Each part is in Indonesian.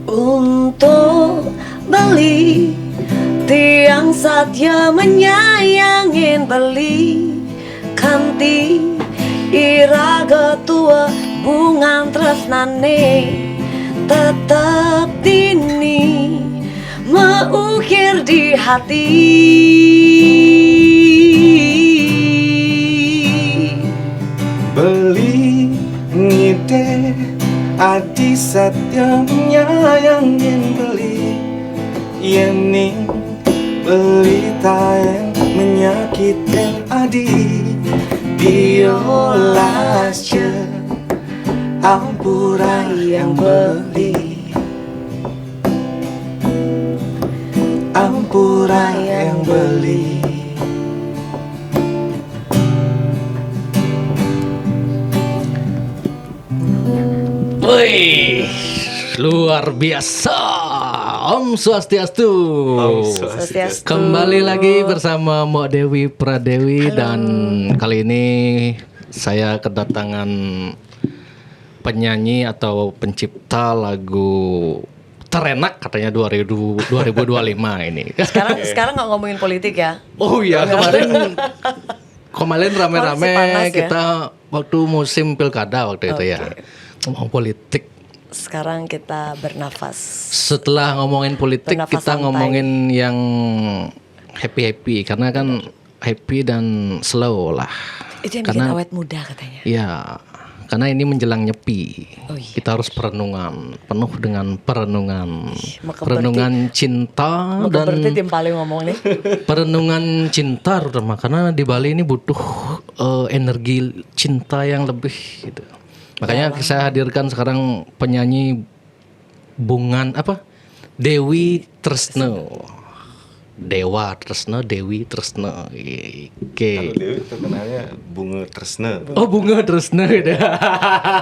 Untuk beli tiang satya menyayangin beli kanti iraga tua bungan tresnane tetap dini mengukir di hati. Beli ngide adi satya menyayangin beli yening beli taen menyakitkan adi biolasce ampura yang beli ampura yang beli. Wih, luar biasa. Om Swastiastu. Om Swastiastu. Kembali lagi bersama Mbak Dewi Pradewi. Halo. Dan kali ini saya kedatangan penyanyi atau pencipta lagu terenak katanya 2025 ini. Sekarang nggak ngomongin politik ya? Oh iya, kemarin rame-rame Masih panas ya? kita waktu musim pilkada waktu itu ya. Ngomong politik. Sekarang kita bernafas. Setelah ngomongin politik Bernafas kita santai. ngomongin yang happy karena kan happy dan slow lah. Itu yang bikin awet muda katanya. Iya, karena ini menjelang nyepi. Oh iya. Kita harus perenungan, penuh dengan perenungan. maka Perenungan cinta Maka dan berarti tim paling ngomong nih. perenungan cinta terutama karena di Bali ini butuh energi cinta yang lebih gitu. Makanya saya hadirkan sekarang penyanyi Dewi Tresno. Dewa Tresno, Dewi Tresno. Oke. Kalau Dewi terkenalnya Bunga Tresna. Oh, Bunga Tresno gitu.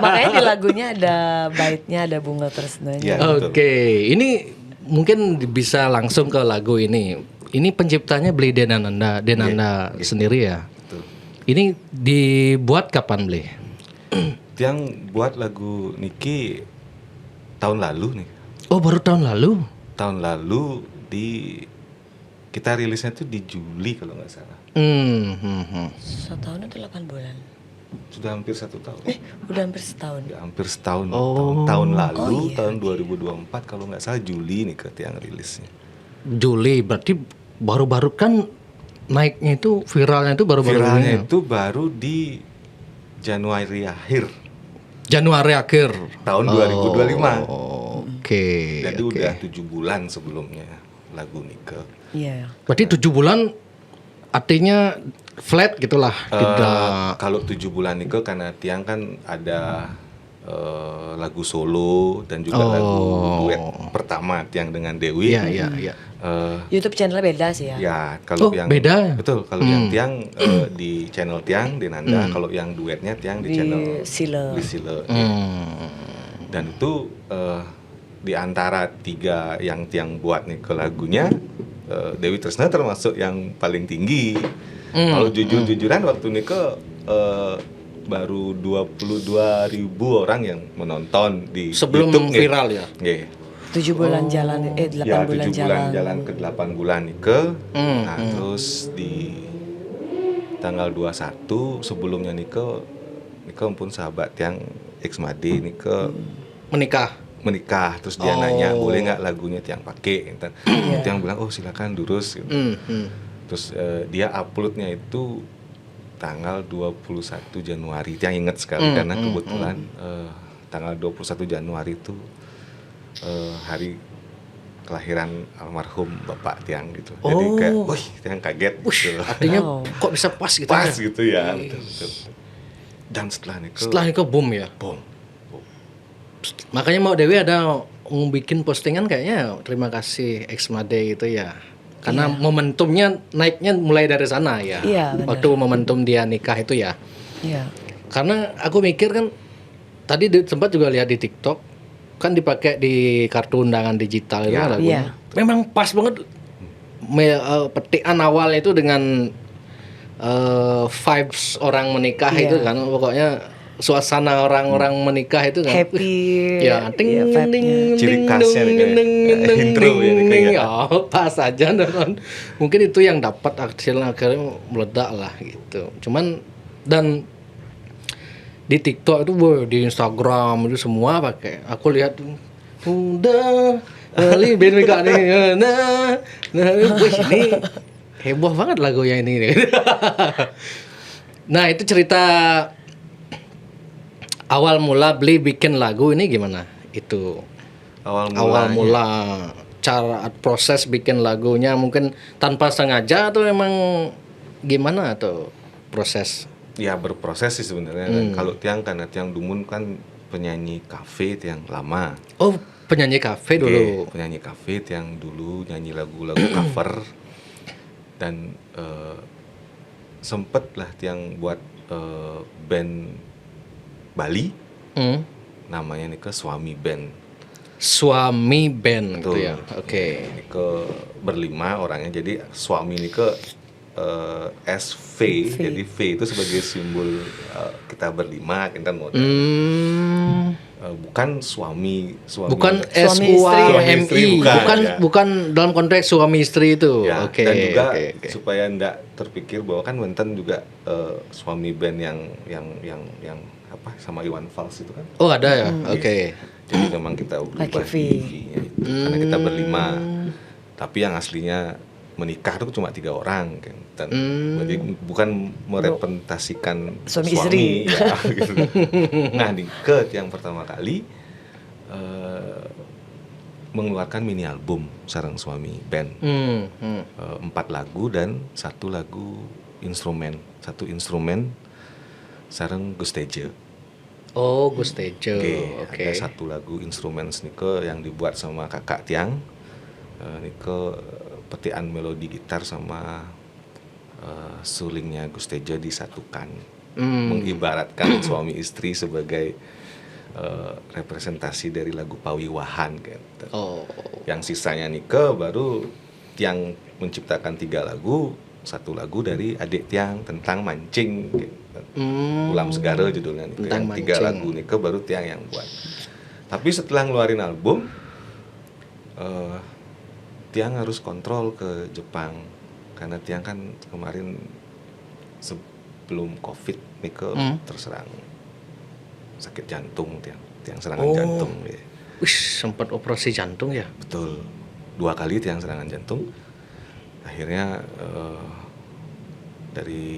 Makanya di lagunya ada baitnya, ada bunga tresnanya. Ya, betul. Oke, ini mungkin bisa langsung ke lagu ini. Ini penciptanya Bli Denanda sendiri ya. Betul. Ini dibuat kapan Bli? Yang buat lagu Niki tahun lalu nih. Oh, baru tahun lalu. Tahun lalu kita rilisnya tuh di Juli kalau nggak salah. Setahun atau 8 bulan? Sudah hampir 1 tahun. Udah hampir setahun. Ya, hampir setahun. Oh. Tahun lalu, Oh, iya. tahun 2024 kalau nggak salah Juli nih yang rilisnya. Juli berarti baru-baru kan naiknya itu viralnya itu baru-baru Viralnya ini. itu baru di Januari akhir Januari akhir tahun 2025. Oke. Jadi oke. udah 7 bulan sebelumnya lagu Nike. Iya. Berarti 7 bulan artinya flat gitulah. Tidak. Kalau 7 bulan Nike karena Tiang kan ada lagu solo dan juga lagu duet pertama Tiang dengan Dewi. Iya. Eh, YouTube channelnya beda sih ya. Ya, kalau Oh, yang beda? betul, kalau yang Tiang di channel Tiang Denanda, kalau yang duetnya Tiang di channel Sile. Sile. Hmm. Dan itu di antara 3 yang Tiang buat nih ke lagunya, Dewi Tresna termasuk yang paling tinggi. Kalau jujur-jujuran waktu ini baru 22.000 orang yang menonton di Sebelum YouTube nggih. viral ya? Nggih. 7 bulan jalan, 8 Ya, bulan 7 bulan jalan. jalan ke 8 bulan Nike. Nah, terus di tanggal 21 sebelumnya Nike pun sahabat yang X Made Nike menikah. Terus dia nanya boleh nggak lagunya Tiang pakai gitu. Tiang bilang oh silakan durus gitu. Terus dia uploadnya itu tanggal 21 Januari. Tiang ingat sekali karena kebetulan tanggal 21 Januari itu hari kelahiran almarhum Bapak Tiang gitu. Jadi kayak wih Tiang kaget gitu. Artinya kok bisa pas gitu Pas ya? gitu ya. Betul. Dan setelah Itu boom ya? boom. Makanya Mbak Dewi ada bikin postingan kayaknya terima kasih Xmade itu ya. Karena momentumnya naiknya mulai dari sana ya. Iya, benar. Waktu momentum dia nikah itu ya. Iya. Karena aku mikir kan tadi sempat juga lihat di TikTok kan dipakai di kartu undangan digital itu Ya. kan lagunya. Iya. Memang pas banget petikan awal itu dengan vibes orang menikah Iya. itu kan pokoknya suasana orang-orang menikah itu kan. Happy. Ya, ting ya, vibe-nya. ding Ciri ding khasnya dong, nih kayak, ding, ding, intro ya nih ding, kayak. ya, pas aja kan. Mungkin itu yang dapat akhirnya meledak lah gitu. Cuman dan di TikTok itu, di Instagram itu semua pakai. Aku lihat tuh, udah kali band mereka nih, nah, wih, ini heboh banget lagunya ini. Nah itu cerita awal mula beli bikin lagu ini gimana? Itu awal mula cara proses bikin lagunya mungkin tanpa sengaja atau memang gimana atau proses? Ya berproses sih sebenarnya. Kalau Tiang karena Tiang Dumun kan penyanyi kafe Tiang lama. Oh penyanyi kafe dulu. Oke, penyanyi kafe Tiang dulu nyanyi lagu-lagu cover dan sempet lah Tiang buat band Bali namanya nih ke Suami Band. Suami band gitu Betul. ya. Oke. Ini ke berlima orangnya jadi suami ini ke SV, jadi V itu sebagai simbol kita berlima kita mau bukan suami Bukan Suami SUAMI, istri. Bukan, ya. bukan dalam konteks suami istri itu. Ya, Oke. dan juga oke. supaya ndak terpikir bahwa kan Wenten juga suami band yang apa sama Iwan Fals itu kan. Oh ada ya. Oke. Jadi memang kita ubah Pakai V. V-nya itu karena kita berlima. Tapi yang aslinya menikah itu cuma 3 orang kan. Dan jadi bukan merepresentasikan Suami istri. ya, gitu. Nah, di yang pertama kali mengeluarkan mini album sareng suami band. 4 lagu dan 1 lagu instrumen. 1 instrumen sareng Gus Tejo. Oh Gus Tejo. Oke. Ada 1 lagu instrumen Nike yang dibuat sama kakak Tiang. Nike petian melodi gitar sama sulingnya Gus Tejo disatukan. Mengibaratkan suami istri sebagai representasi dari lagu Pawiwahan gitu. Oh. Yang sisanya Nike baru Tiang menciptakan 3 lagu, 1 lagu dari adik Tiang tentang mancing gitu. Ulam Segara judulnya Nike. Tentang Yang 3 lagu Nike baru Tiang yang buat. Tapi setelah ngeluarin album Tiang harus kontrol ke Jepang karena Tiang kan kemarin sebelum COVID Nike terserang sakit jantung Tiang serangan jantung ya. Wih, sempat operasi jantung ya? Betul. 2 kali Tiang serangan jantung. Akhirnya dari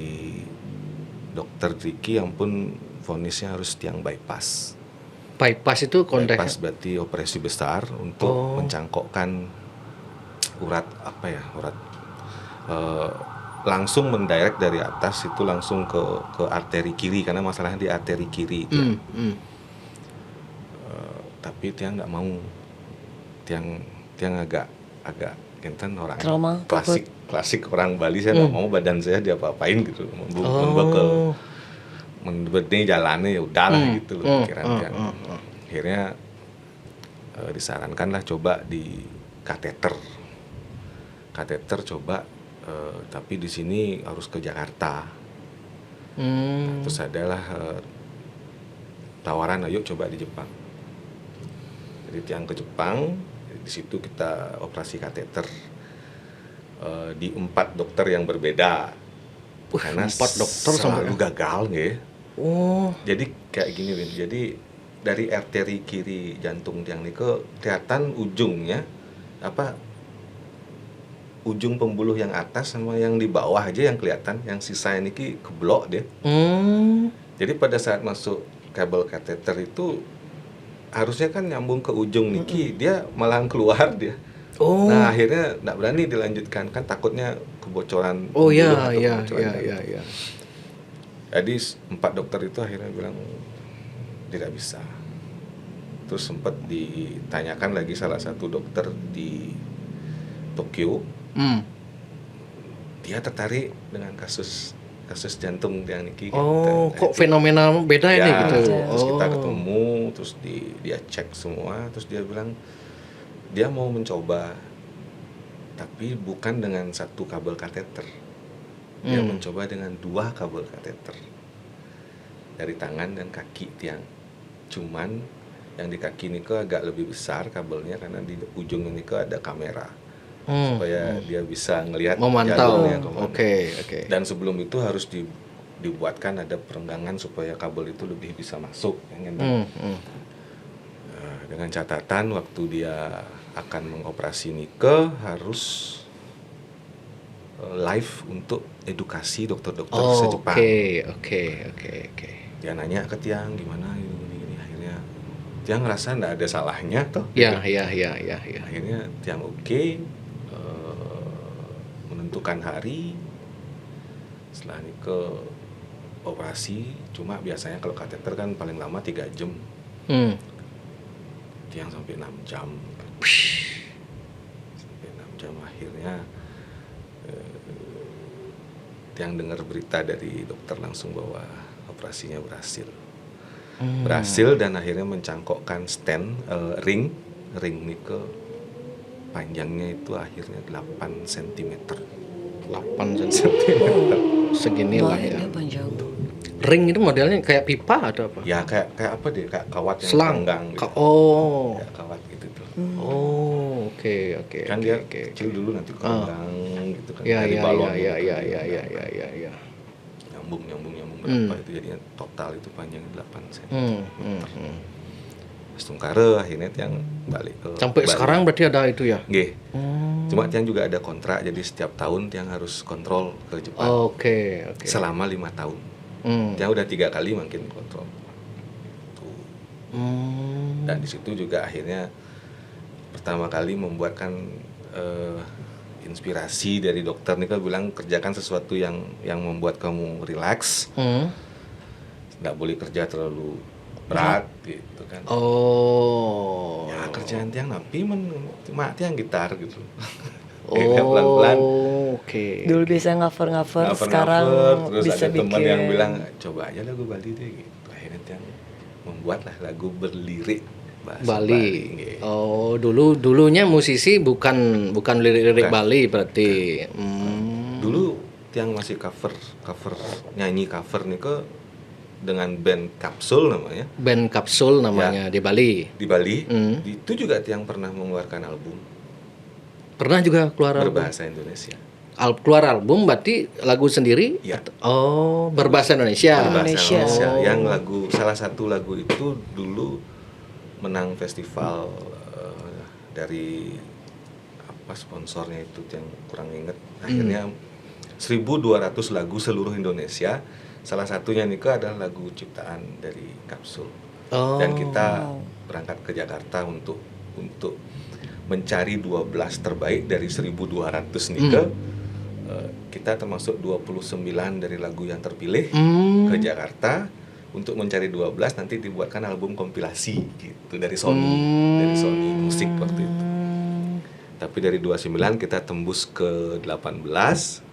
dokter Triki yang pun vonisnya harus Tiang bypass. Bypass itu konteksnya? Bypass berarti operasi besar untuk mencangkokkan urat langsung mendirect dari atas itu langsung ke arteri kiri karena masalahnya di arteri kiri itu. Tapi Tiang nggak mau. Tiang agak genten orang Trauma, klasik orang Bali, saya nggak mau badan saya diapa-apain gitu, membekel. Ini jalannya ya udahlah gitu loh pikiran Tiang. Akhirnya disarankanlah coba di kateter coba, tapi di sini harus ke Jakarta. Terus adalah tawaran ayo coba di Jepang. Jadi Tiang ke Jepang, di situ kita operasi kateter di 4 dokter yang berbeda. Karena 4 dokter selalu gagal ya. Oh. Jadi kayak gini Win. Jadi dari arteri kiri jantung Tiang ini kelihatan ujungnya ujung pembuluh yang atas sama yang di bawah aja yang kelihatan, yang sisa ini keblok dia. Jadi pada saat masuk kabel kateter itu harusnya kan nyambung ke ujung niki, dia malah keluar dia. Nah akhirnya nggak berani dilanjutkan kan takutnya kebocoran. Oh iya. Jadi 4 dokter itu akhirnya bilang tidak bisa. Terus sempat ditanyakan lagi salah satu dokter di Tokyo. Dia tertarik dengan kasus jantung yang niki. Oh, kok fenomena beda ini gitu. Terus kita ketemu, terus dia cek semua, terus dia bilang dia mau mencoba, tapi bukan dengan 1 kabel kateter. Dia mencoba dengan 2 kabel kateter. dari tangan dan kaki tiang. Cuman yang di kaki Nike agak lebih besar kabelnya karena di ujung Nike ada kamera supaya dia bisa ngelihat memantau. jalurnya kemana. Oke. Dan sebelum itu harus dibuatkan ada perenggangan supaya kabel itu lebih bisa masuk. Dengan catatan waktu dia akan mengoperasi Nike harus live untuk edukasi dokter-dokter se-Jepang. Oke. Dia nanya ke tiang gimana ini akhirnya tiang ngerasa nggak ada salahnya toh. Ya. Akhirnya tiang menentukan hari setelah Nike operasi. Cuma biasanya kalau kateter kan paling lama 3 jam. Tiang sampai 6 jam. Sampai 6 jam akhirnya tiang dengar berita dari dokter langsung bahwa operasinya berhasil dan akhirnya mencangkokkan stand ring Nike panjangnya itu akhirnya 8 cm. 8 cm. Seginilah ya. Bahannya panjang. Ring itu modelnya kayak pipa atau apa? Ya kayak apa deh, kayak kawat yang Selang. renggang gitu. Kayak kawat gitu tuh. Oke. Kan dia kecil dulu nanti renggang gitu kan. Ya. Balon. Ya. Nyambung berapa itu jadinya total itu panjangnya 8 cm. Tungkare akhirnya tiang balik ke Sampai Bali. sekarang berarti ada itu ya? Nggih. Cuma tiang juga ada kontrak jadi setiap tahun tiang harus kontrol ke Jepang. Oke. Selama 5 tahun. Tiang udah 3 kali makin kontrol. Tuh. Dan di situ juga akhirnya pertama kali membuatkan inspirasi dari dokter Nike bilang kerjakan sesuatu yang membuat kamu rileks. Nggak boleh kerja terlalu berat gitu kan. Ya kerjaan tiang napi cuma tiang gitar gitu. Pelan-pelan. Oke. Dulu bisa cover sekarang terus bisa ada bikin. teman yang bilang coba aja lagu Bali deh gitu. Akhirnya tiang membuatlah lagu berlirik bahasa Bali. Dulunya musisi bukan lirik-lirik Bali berarti. Dulu tiang masih cover nyanyi cover Nike dengan band Kapsul namanya. Band Kapsul namanya di Bali. Di Bali. Itu juga tiang pernah mengeluarkan album. Pernah juga keluar album. Berbahasa Indonesia. Keluar album berarti lagu sendiri? Ya. Berbahasa Indonesia. Berbahasa Indonesia. Yang salah satu lagu itu dulu menang festival dari apa sponsornya itu yang kurang inget. Akhirnya 1.200 lagu seluruh Indonesia. Salah satunya Nike adalah lagu ciptaan dari Kapsul. Dan kita berangkat ke Jakarta untuk mencari 12 terbaik dari 1.200 Nike. Kita termasuk 29 dari lagu yang terpilih ke Jakarta untuk mencari 12 nanti dibuatkan album kompilasi gitu dari Sony Musik waktu itu. Tapi dari 29 kita tembus ke 18.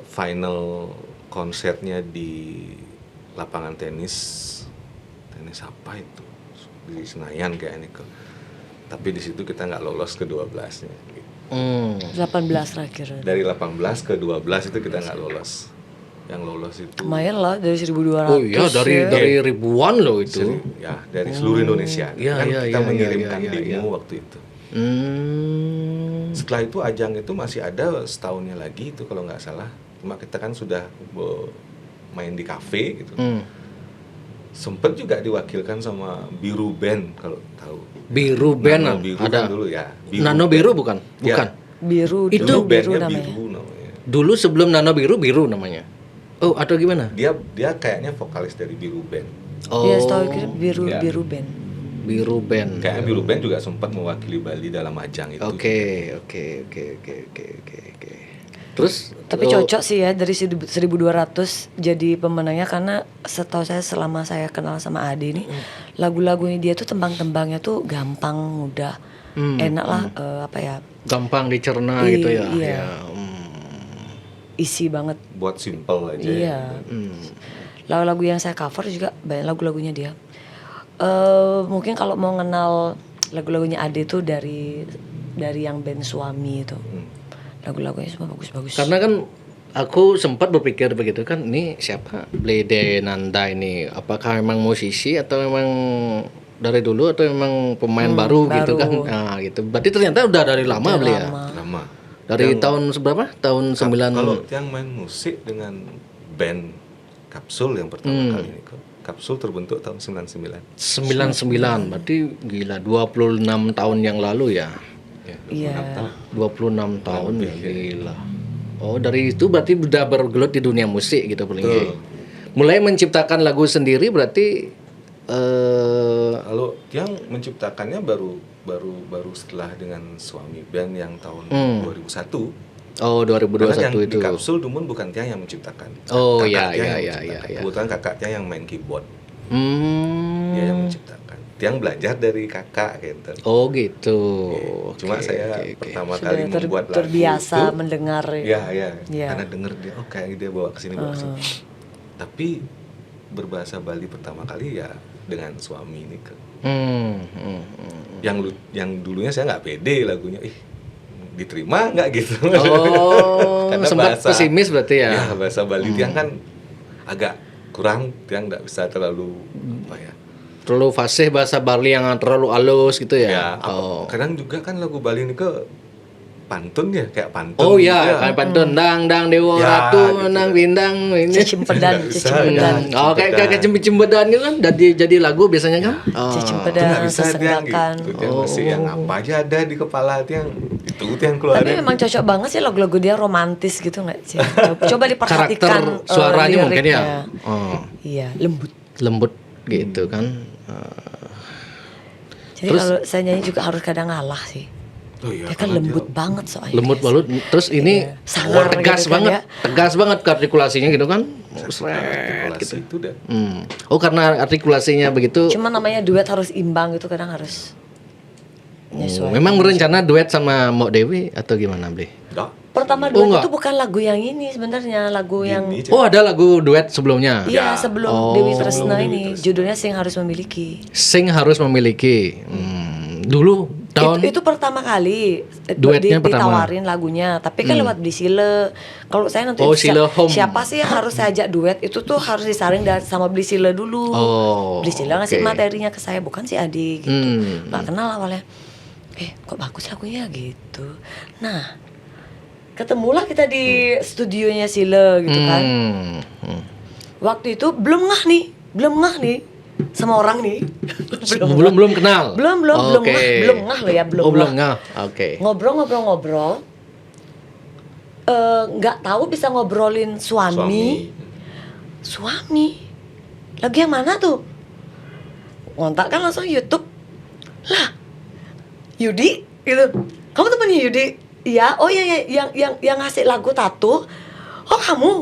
Final konsernya di lapangan tenis apa itu di Senayan kayaknya tapi di situ kita nggak lolos ke 12-nya gitu. 18 terakhir. Dari 18 ke 12 itu kita nggak lolos. Yang lolos itu lumayan lah dari 1.200. Oh iya dari ribuan loh itu. Ya dari seluruh Indonesia. Kita mengirimkan demo waktu itu. Setelah itu ajang itu masih ada setahunnya lagi itu kalau nggak salah. Cuma kita kan sudah main di kafe gitu. Sempet juga diwakilkan sama Biru Band kalau tahu. Biru Band Nano Biru ada. Kan dulu ya. Nano Biru bukan? Ya. Biru itu dulu bandnya namanya. Biru namanya. Dulu sebelum Nano Biru namanya. Oh atau gimana? Dia kayaknya vokalis dari Biru Band. Iya, setahu kira Biru Ya. Biru Band. Biru Band. Kayaknya Biru Band juga sempat mewakili Bali dalam ajang itu. Oke. Terus Tapi cocok sih ya dari 1.200 jadi pemenangnya karena setahu saya selama saya kenal sama Ade ini lagu-lagunya dia tuh tembang-tembangnya tuh gampang, mudah, enak lah gampang dicerna gitu ya. Iya. Ya. Isi banget. Buat simple aja. Iya. Lagu-lagu yang saya cover juga banyak lagu-lagunya dia. Mungkin kalau mau kenal lagu-lagunya Ade tuh dari yang band Suami itu. Lagu-lagunya semua bagus-bagus. Karena kan aku sempat berpikir begitu kan, ini siapa Blede Nanda ini? Apakah memang musisi atau memang dari dulu atau memang pemain baru gitu kan? baru. Nah, gitu. Berarti ternyata udah dari lama beli ya. Lama. Dari tahun seberapa? Tahun 9. Kalau yang main musik dengan band Kapsul yang pertama kali ini kok. Kapsul terbentuk tahun 99. 99. Berarti gila 26 tahun yang lalu ya. Ya, 26 tahun. 26 tahun ya, gila. Oh, dari itu berarti udah bergelut di dunia musik gitu paling ya. Mulai menciptakan lagu sendiri berarti Lalu yang menciptakannya baru setelah dengan suami band yang tahun 2001. oh, Karena 2021 yang itu. di Kapsul Dumun bukan Tiang yang menciptakan. Oh, Kakaknya iya, yang iya, menciptakan. iya. Kebetulan kakaknya yang main keyboard. Hmm. Dia yang menciptakan. Tiang belajar dari kakak gitu. Oh, gitu. Cuma Oke, saya oke, oke. pertama Sudah kali membuat lagu terbiasa itu, mendengar. ya, Iya. karena denger dia, oh kayak dia bawa ke sini bawa ke sini. Tapi berbahasa Bali pertama kali ya dengan suami ini ke. Yang dulunya saya nggak pede lagunya, diterima nggak gitu. Oh, Karena sempat pesimis berarti ya. Ya bahasa Bali Tiang kan agak kurang, Tiang nggak bisa terlalu apa ya. Terlalu fasih bahasa Bali yang terlalu halus gitu ya. Ya, kadang juga kan lagu Bali ini ke pantun ya, kayak pantun. Oh iya, kan pantun dang dewa Ya, ratu gitu. menang bintang ini. Cicimpedan, Nggak bisa, cicimpedan. ya. Oh, kayak cembedan gitu kan jadi lagu biasanya kan. Oh. Itu Cicimpedan, nggak bisa Tiang sesenggakan. gitu. Tiang masih yang apa aja ada di kepala Tiang, itu Tiang keluarin. Tapi memang cocok banget sih lagu-lagu dia romantis gitu nggak sih? Coba diperhatikan Karakter suaranya mungkin ya. liriknya. Oh, Iya, lembut. lembut gitu kan. Jadi kalau saya nyanyi juga harus kadang ngalah sih. Oh iya, Dia kan karena lembut banget soalnya. Lembut balut terus ini Sangar tegas gitu kan banget ya. tegas banget artikulasinya gitu kan. artikulasi Gitu. itu udah. Oh, karena artikulasinya begitu. Cuma namanya duet harus imbang gitu, kadang harus Oh, memang berencana duet sama Mbok Dewi atau gimana, Ble? Enggak. Pertama Oh, duet enggak. itu bukan lagu yang ini sebenarnya, lagu yang Ini Oh, ada lagu duet sebelumnya. iya Ya. sebelum Dewi Sebelum Tresna Dewi ini, Tresna. judulnya Sing Harus Memiliki. Sing harus memiliki. Dulu tahun Itu pertama kali Duetnya pertama. ditawarin lagunya, tapi kan lewat Beli Sile. Kalau saya nanti Oh, Sile Home. siapa sih yang harus saya ajak duet, itu tuh harus disaring sama Beli Sile dulu. Oh, Beli Sile ngasih oke. materinya ke saya, bukan si Adi gitu. Hmm. Nggak kenal awalnya. Kok bagus lagunya gitu. Nah, ketemulah kita di studionya Sile gitu kan. Waktu itu belum ngah nih sama orang nih. belum kenal. Belum Oke. ngah loh ya, belum Oh, belum ngah. ngah. Oke. Ngobrol. Nggak tahu bisa ngobrolin suami. Lagi yang mana tuh? Ngontak kan langsung YouTube. Lah, Yudi gitu. Kamu temannya Yudi? Iya. Oh iya, yang ngasih lagu Tattoo. Oh, kamu.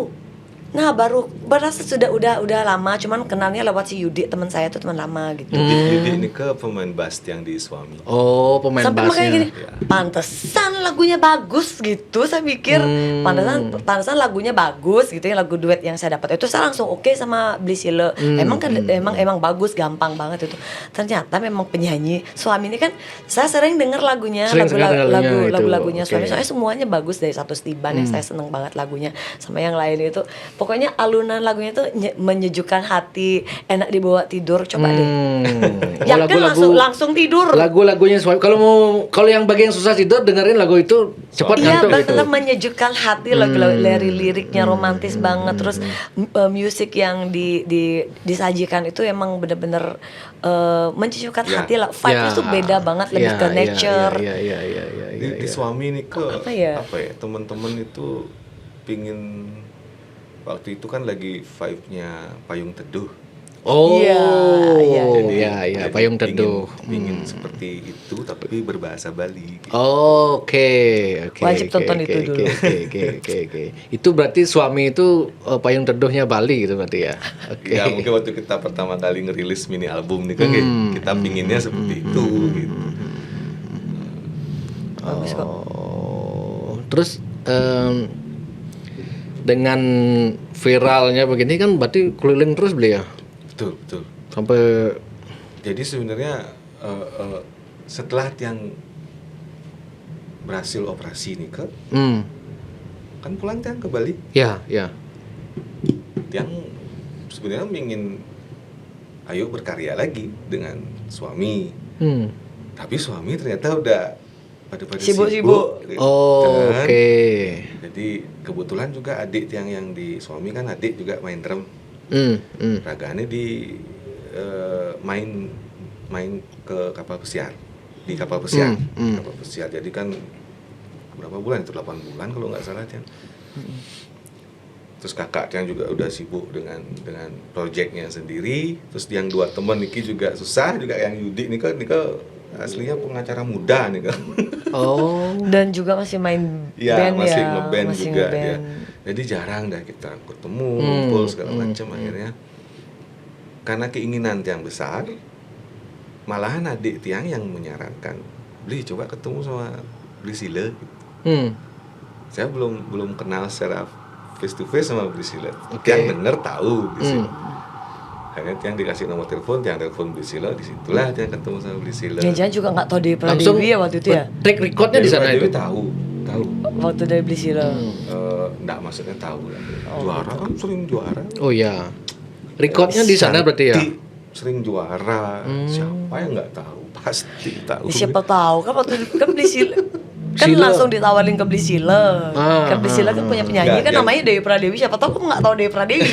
Nah, baru berasa sudah udah lama, cuman kenalnya lewat si Yudi, teman saya tuh teman lama gitu. Yudi ini ke pemain bass yang di suami. Oh, pemain Sampai makanya bassnya. gini, pantesan lagunya bagus gitu. Saya pikir pantesan lagunya bagus gitu ya, lagu duet yang saya dapat. Itu saya langsung oke sama Beli Sile. Emang bagus, gampang banget itu. Ternyata memang penyanyi suami ini kan saya sering denger lagunya, Sering dengar lagunya itu. lagu-lagunya suami. Oke. Soalnya semuanya bagus dari Satu Stiban yang saya seneng banget lagunya, sama yang lain itu. Pokoknya alunan lagunya tuh menyejukkan hati, enak dibawa tidur. Coba deh. Oh, Yakin langsung tidur. Lagu-lagunya suami. Kalau yang bagian susah tidur dengerin lagu itu cepat Iya, ngantuk gitu. benar menyejukkan hati liriknya romantis banget. Terus musik yang disajikan itu emang bener-bener menyejukkan Ya. hati lah. Vibe-nya tuh beda banget, lebih ke nature. Iya. Di suami ini ke Apa ya? teman-teman itu pingin waktu itu kan lagi vibe-nya Payung Teduh. Oh, Iya. iya, Payung Teduh. Pingin seperti itu tapi berbahasa Bali. Gitu. Oke. Wajib tonton itu dulu. Oke. Itu berarti suami itu Payung Teduhnya Bali gitu berarti ya. Oke. Ya mungkin waktu kita pertama kali ngerilis mini album nih kan kita pinginnya seperti itu gitu. Bagus kok. Oh, terus dengan viralnya begini kan berarti keliling terus beli ya? Betul. Sampai Jadi sebenarnya setelah yang berhasil operasi nih ke kan pulang Tiang ke Bali. Ya, ya. Tiang sebenarnya ingin ayo berkarya lagi dengan suami. Tapi suami ternyata udah pada Sibuk-sibuk. gitu Oh, kan. oke. Jadi kebetulan juga adik Tiang yang di suami kan adik juga main drum. Raganya di main ke kapal pesiar. Di kapal pesiar. Kapal pesiar. Jadi kan berapa bulan itu? 8 bulan kalau nggak salah Tiang. Terus kakak Tiang juga udah sibuk dengan proyeknya sendiri. Terus yang 2 teman Niki juga susah juga, yang Yudi Nika aslinya pengacara muda nih kan. Oh. Dan juga masih main band masih ya. ngeband Masih juga ngeband. dia. Jadi jarang dah kita ketemu, ngumpul segala macam akhirnya. Karena keinginan Tiang besar, malahan adik Tiang yang menyarankan, "Beli coba ketemu sama Priscilla." Saya belum kenal secara face to face sama Priscilla. Tiang denger tahu Priscilla. Akhirnya Tiang dikasih nomor telepon Priscilla, disitulah Tiang ketemu sama Priscilla. Jangan juga nggak tahu Dewi Langsung Pradewi ya waktu itu ya. track recordnya di sana Dewi itu. tahu. Waktu dari Priscilla. Enggak, maksudnya tahu lah. Juara kan sering juara. Oh ya. Recordnya di sana berarti ya. Santi sering juara. Siapa yang nggak tahu? Pasti tahu. Ya, siapa tahu kan waktu kan Priscilla kan Sila. langsung ditawarin ke Priscilla. Kan Priscilla kan punya penyanyi Nggak, kan yang- namanya Dewi Pradewi. Siapa tahu kamu nggak tahu Dewi Pradewi.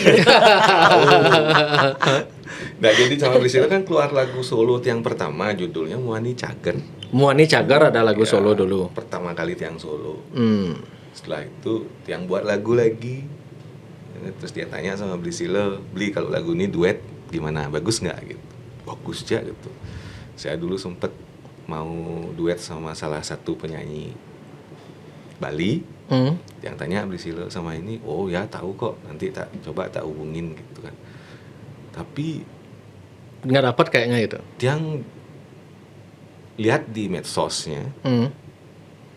Nah, jadi sama Priscilla kan keluar lagu solo Tiang pertama, judulnya Muani Cager. Muani Cagar ada lagu solo dulu. Pertama kali Tiang solo. Hmm. Setelah itu Tiang buat lagu lagi. Terus dia tanya sama Priscilla, "Beli, kalau lagu ini duet gimana? Bagus nggak?" gitu. Bagus aja gitu. Saya dulu sempet mau duet sama salah satu penyanyi Bali. Yang tanya Priscilla sama ini, "Oh ya tahu kok, nanti coba tak hubungin," gitu kan. Tapi Nggak dapat kayaknya itu. Tiang lihat di medsosnya,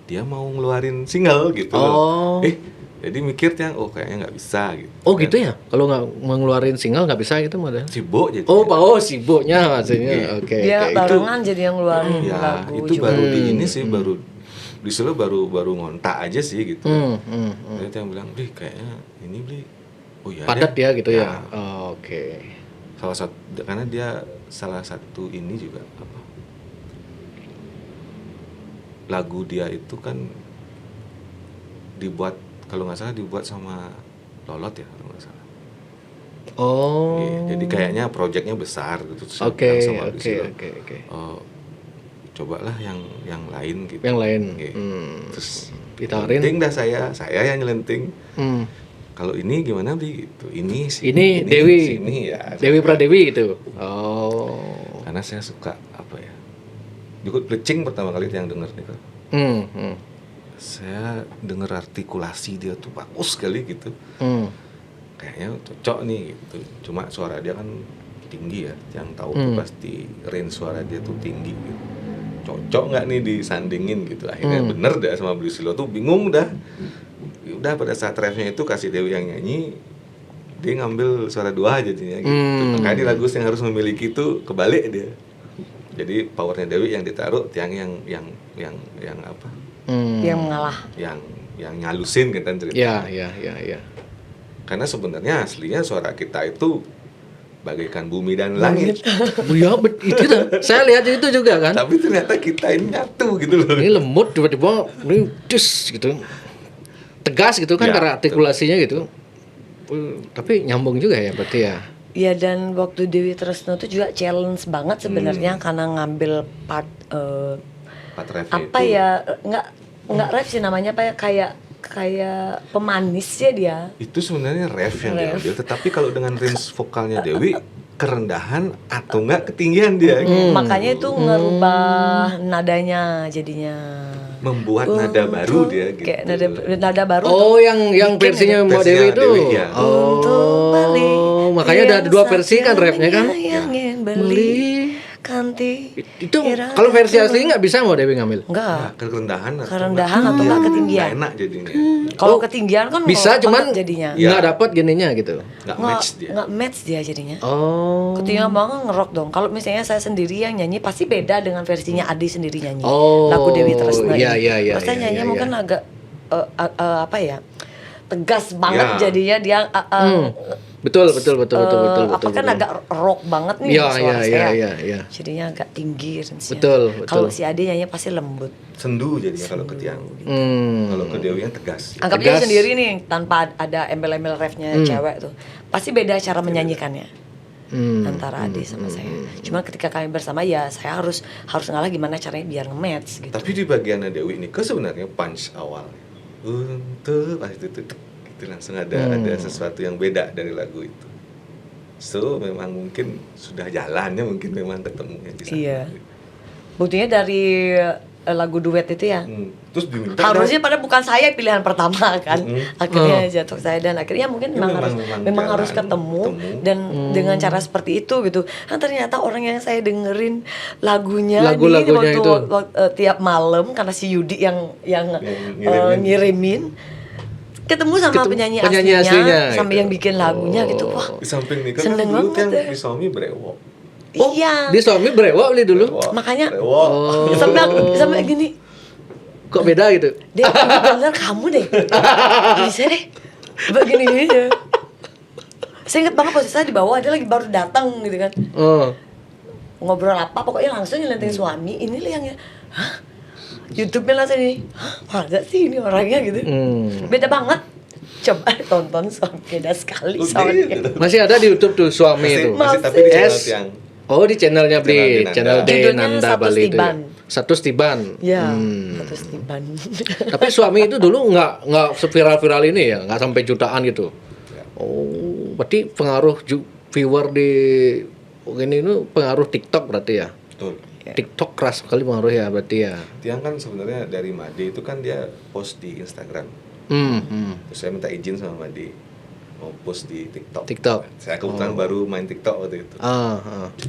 dia mau ngeluarin single gitu. Oh. Jadi mikir Tiang, oh kayaknya nggak bisa gitu. Oh gitu ya? Kalau nggak mau ngeluarin single nggak bisa gitu model? Sibuk jadi. Oh sibuknya maksudnya. Oke. Dia oke. barengan jadi yang ngeluarin Ya, lagu itu juga. baru di ini sih, baru Priscilla baru ngontak aja sih gitu. Jadi Tiang bilang, "Beli, kayaknya ini Beli." Oh iya. Padat deh. ya gitu ya. Oh, oke. Salah satu, karena dia salah satu ini juga apa? Lagu dia itu kan dibuat, kalau nggak salah dibuat sama Lolot ya, kalau nggak salah. Oh. Iya, jadi kayaknya proyeknya besar gitu. Terus saya Oke bilang sama oke Priscilla, oke. cobalah yang lain gitu. Yang lain. Iya. Terus Ditawarin. nyelenting dah saya yang nyelenting. Hmm. Kalau ini gimana Bi? Gitu. Ini sih. Ini Dewi. Sini ya. Dewi Pradewi gitu. Oh. Karena saya suka apa ya? Juga Plecing pertama kali yang denger nih kan. Saya denger artikulasi dia tuh bagus sekali gitu. Kayaknya cocok nih gitu. Cuma suara dia kan tinggi ya. Yang tahu tuh pasti range suara dia tuh tinggi gitu. Cocok nggak nih disandingin gitu. Akhirnya bener dah sama Priscilla tuh bingung dah. Udah pada saat refnya itu kasih Dewi yang nyanyi, dia ngambil suara 2 jadinya gitu. Makanya di lagu yang harus memiliki itu kebalik dia. Jadi powernya Dewi yang ditaruh, Tiang yang apa? Yang mengalah. Yang nyalusin kan cerita. Ya. Karena sebenarnya aslinya suara kita itu bagaikan bumi dan langit. Ya itu tuh. Saya lihat itu juga kan. Tapi ternyata kita ini nyatu gitu loh. Ini lembut tiba-tiba ini dus gitu. Tegas gitu kan Ya, karena artikulasinya gitu. Tapi nyambung juga ya berarti ya. Iya, dan waktu Dewi Tresno itu juga challenge banget sebenarnya karena ngambil part Part ref apa itu. ya, nggak ref sih namanya, apa ya, kayak pemanis ya dia. Itu sebenarnya ref yang Ref. diambil, tetapi kalau dengan range vokalnya Dewi kerendahan atau enggak ketinggian dia gitu. Makanya itu ngerubah nadanya jadinya. Membuat nada baru dia gitu. Kayak nada baru. Oh, yang versinya Mbak Versinya Dewi itu. Dewi, ya. Untuk beli Makanya ada yang 2 versi kan saja rapnya kan? ingin beli kanti. Itu kalau versi asli nggak bisa Mbak Dewi ngambil. Enggak. Nah, kerendahan Kerendahan atau enggak ketinggian. Nggak enak jadinya. Kalau ketinggian kan Bisa nggak cuman banget jadinya. Ya. nggak dapat gininya gitu. Nggak match dia. Nggak match dia jadinya. Oh. Ketinggian banget ngerok dong. Kalau misalnya saya sendiri yang nyanyi pasti beda dengan versinya Adi sendiri nyanyi. Oh, Lagu Dewi Tresno. iya, ini. iya, iya, Terus saya iya, nyanyi iya, mungkin iya. agak apa ya? tegas banget Ya. jadinya dia Betul. apa kan agak rock banget nih Iya, suara saya. iya. Jadinya agak tinggi range-nya. Betul. Kalau si Ade nyanyi pasti lembut. Sendu jadinya kalau ke Tiang. Hmm. Kalau ke Dewi yang tegas. Anggap dia Tegas. sendiri nih tanpa ada embel-embel refnya cewek tuh. Pasti beda cara menyanyikannya. Antara Ade sama saya. Cuma ketika kami bersama ya saya harus ngalah gimana caranya biar nge-match gitu. Tapi di bagian Dewi ini sebenarnya punch awal. Untuk pas itu langsung ada sesuatu yang beda dari lagu itu. So memang mungkin sudah jalannya mungkin memang ketemunya di sana. Iya. Buktinya dari lagu duet itu ya. Terus diminta Harusnya pada bukan saya pilihan pertama kan. Akhirnya jatuh saya dan akhirnya mungkin Ya, memang harus jalan, ketemu dan dengan cara seperti itu gitu. Kan ternyata orang yang saya dengerin lagunya Lagu-lagunya nih itu. waktu tiap malam karena si Yudi yang ngirimin ketemu sama penyanyi aslinya sampai yang bikin lagunya gitu. Wah. di samping nikah Seneng kan dulu banget kan ya. di suami brewok. Iya. Dia suami brewok beli dulu. Makanya Brewok. sampai gini. Kok beda gitu? Deh, bener kamu deh. Bisa deh. Begini aja. Saya inget banget posisi saya di bawah, dia lagi baru datang gitu kan. Oh. Ngobrol apa, pokoknya langsung nyelenting suami. Ini lah yang hah? YouTube-nya langsung ini. Hah, masa sih ini orangnya gitu. Beda banget. Coba tonton suami, beda sekali soalnya. Masih ada di YouTube tuh suami itu. Masih tapi di channel S. Tiang. Oh, di channelnya Bli, channel Channel D Judulnya Nanda Satu Bali itu. Stiban. Satu Stiban. Ya, terus tiban. Tapi suami itu dulu nggak seviral-viral ini ya, nggak sampai jutaan gitu. Oh, berarti pengaruh viewer di ini itu pengaruh TikTok berarti ya. Betul. TikTok keras sekali pengaruh ya berarti ya. Tiang kan sebenarnya dari Made itu kan dia post di Instagram. Terus saya minta izin sama Made mau post di TikTok. Saya kebetulan baru main TikTok waktu itu.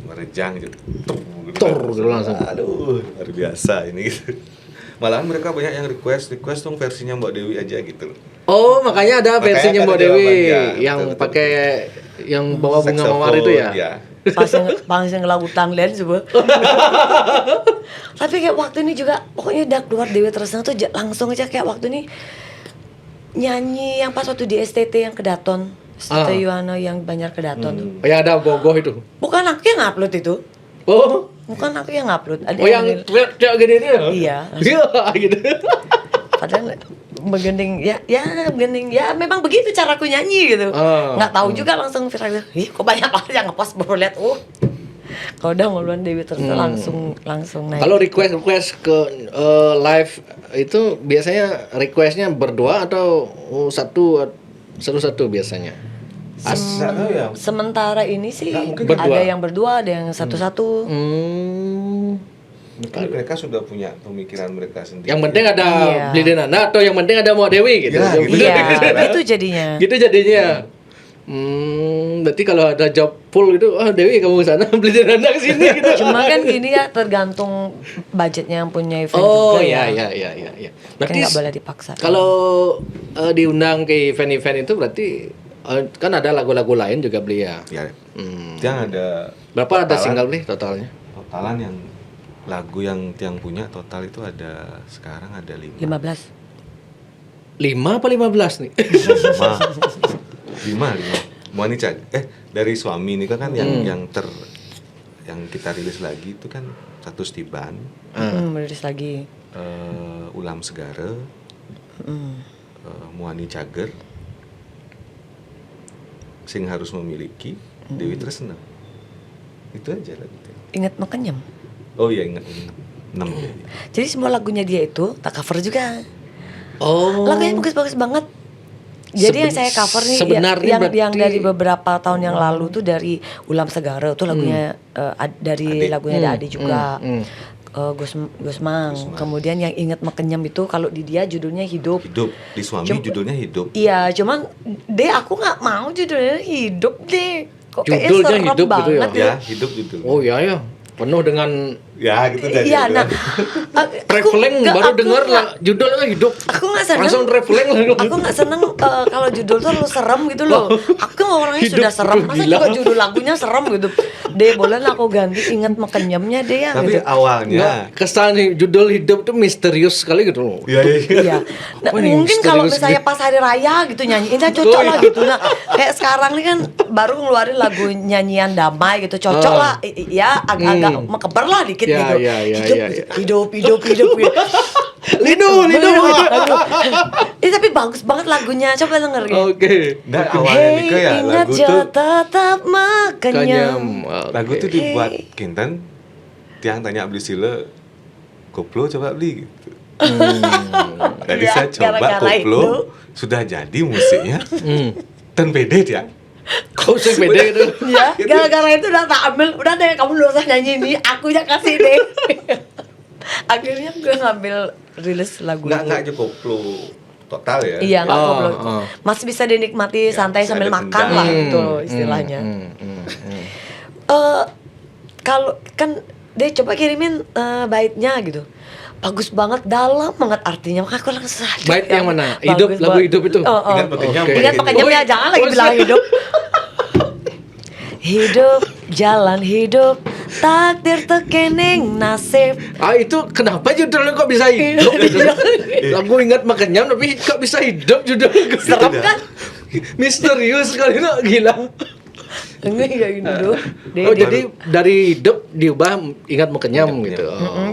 Merejang gitu. Tor gitu langsung. Aduh, luar biasa ini gitu. Malahan mereka banyak yang request dong versinya Mbak Dewi aja gitu. Oh, makanya ada Makanya versinya kan Mbak ada Dewi jawabannya. yang Betul. pakai yang bawa bunga mawar itu ya. Iya. Pas yang lagu Tanglen coba. Tapi kayak waktu ini juga pokoknya udah keluar Dewi Tresna tuh langsung aja kayak waktu ini nyanyi yang pas waktu di STT yang Kedaton. STT Yuwana yang banyak Kedaton tuh. Oh, yang ada bogoh itu. Bukan aku yang ngupload itu. Oh, Bukan aku yang ngupload. Ada oh yang teriak gini itu ya? Iya. Iya, gitu. Padahal menggending menggending ya memang begitu caraku nyanyi gitu. Nggak tahu juga langsung viral. Ih, kok banyak banget yang ngepost baru lihat. Kalau udah nguluan Dewi Tresna langsung naik. Kalau request ke live itu biasanya requestnya berdua atau satu biasanya? Nggak tahu ya. Sementara ini sih Berdua. ada yang berdua, ada yang satu-satu. Mungkin mereka sudah punya pemikiran mereka sendiri. Yang penting ada Iya. Bli Denanda atau yang penting ada Mbak Dewi gitu. Ya, gitu. Iya, itu jadinya. Gitu jadinya. Berarti kalau ada job full itu, Dewi kamu ke sana, Bli Denanda ke sini gitu. Cuma kan gini ya tergantung budgetnya yang punya event Oh juga iya ya. iya. Kan Berarti nggak boleh dipaksa. kalau diundang ke event-event itu berarti kan ada lagu-lagu lain juga Bli ya. Ya. Tiang ada Berapa ada totalan- single Bli totalnya? Totalan yang lagu yang Tiang punya total itu ada sekarang ada 5. 15. 5 apa 15 nih? 5. Muani Cag. Dari suami ini kan yang kita rilis lagi itu kan Satu Stiban. Merilis lagi. Ulam Segara. Muani Cager. Sing Harus Memiliki. Dewi Tresna. Itu aja lagu Tiang. Ingat Mekenyam. Oh iya ingat 6 ya. Jadi semua lagunya dia itu tak cover juga. Oh. Lagunya bagus-bagus banget. Jadi yang saya cover nih sebenarnya yang berarti- dari beberapa tahun yang lalu tuh dari Ulam Segara tuh lagunya dari Ade. lagunya ada Ade juga. Gusmang. Kemudian yang Ingat Mekenyam itu kalau di dia judulnya Hidup. Hidup. Di suami judulnya Hidup. Iya, cuman aku nggak mau judulnya Hidup deh. Kok kayaknya Judulnya serem Hidup gitu ya? banget Ya, Hidup judulnya. Oh iya ya. Penuh dengan Ya gitu jadi. Iya, nah, Traveling baru dengar lah judulnya hidup. Aku nggak seneng. Langsung traveling lah. Aku nggak seneng kalau judul tuh lu serem gitu loh. Aku orangnya Hidup sudah serem, masa gila. juga judul lagunya serem gitu. Deh, boleh lah aku ganti ingat mekenyamnya deh ya. Tapi Gitu. awalnya Kesan nih judul hidup tuh misterius sekali gitu loh. Iya. Iya. Nah, Apa nih, mungkin kalau misterius misalnya gitu? pas hari raya gitu nyanyiinnya cocok Oh, lah iya. gitu. Nah, kayak sekarang nih kan baru ngeluarin lagu nyanyian damai gitu, cocok lah. Ya agak-agak mekeber lah dikit Ya, gitu. ya, ya, hidup, ya, ya. hidup. Lidu. Tapi bagus banget lagunya. Coba denger gitu. Oke. Dan awalnya nih ya ingat lagu jo tuh tetap makenyam. Oke. lagu tuh dibuat kinten tiang tanya beli sila koplo coba beli gitu. Jadi Ya, saya coba gara-gara koplo itu. sudah jadi musiknya dan beda dia. Kau sih beda gitu. Ya, gara-gara itu udah tak ambil. Udah deh, kamu nggak usah nyanyi ini. Aku yang kasih deh. Akhirnya gue ngambil rilis lagu Nggak itu. cukup koplo total ya. Iya, nggak Oh, goblok. oh. Masih bisa dinikmati santai bisa sambil ada makan dendam. lah gitu loh istilahnya. Kalau kan deh coba kirimin baitnya gitu. Bagus banget, dalam banget artinya. Makanya aku langsung sadar. Bait yang mana? Hidup, Bagus lagu banget. hidup itu? Ingat pekenyam. Oke. Ingat pekenyamnya, jangan lagi bilang hidup. Hidup, jalan hidup, takdir tekeneng nasib. Itu kenapa judulnya kok bisa hidup gitu? Lagu ingat makenyam tapi kok bisa hidup judulnya? Serem kan? Misterius sekali no, gila. Enggak kayak gini dulu. Oh jadi dari hidup diubah ingat makenyam gitu.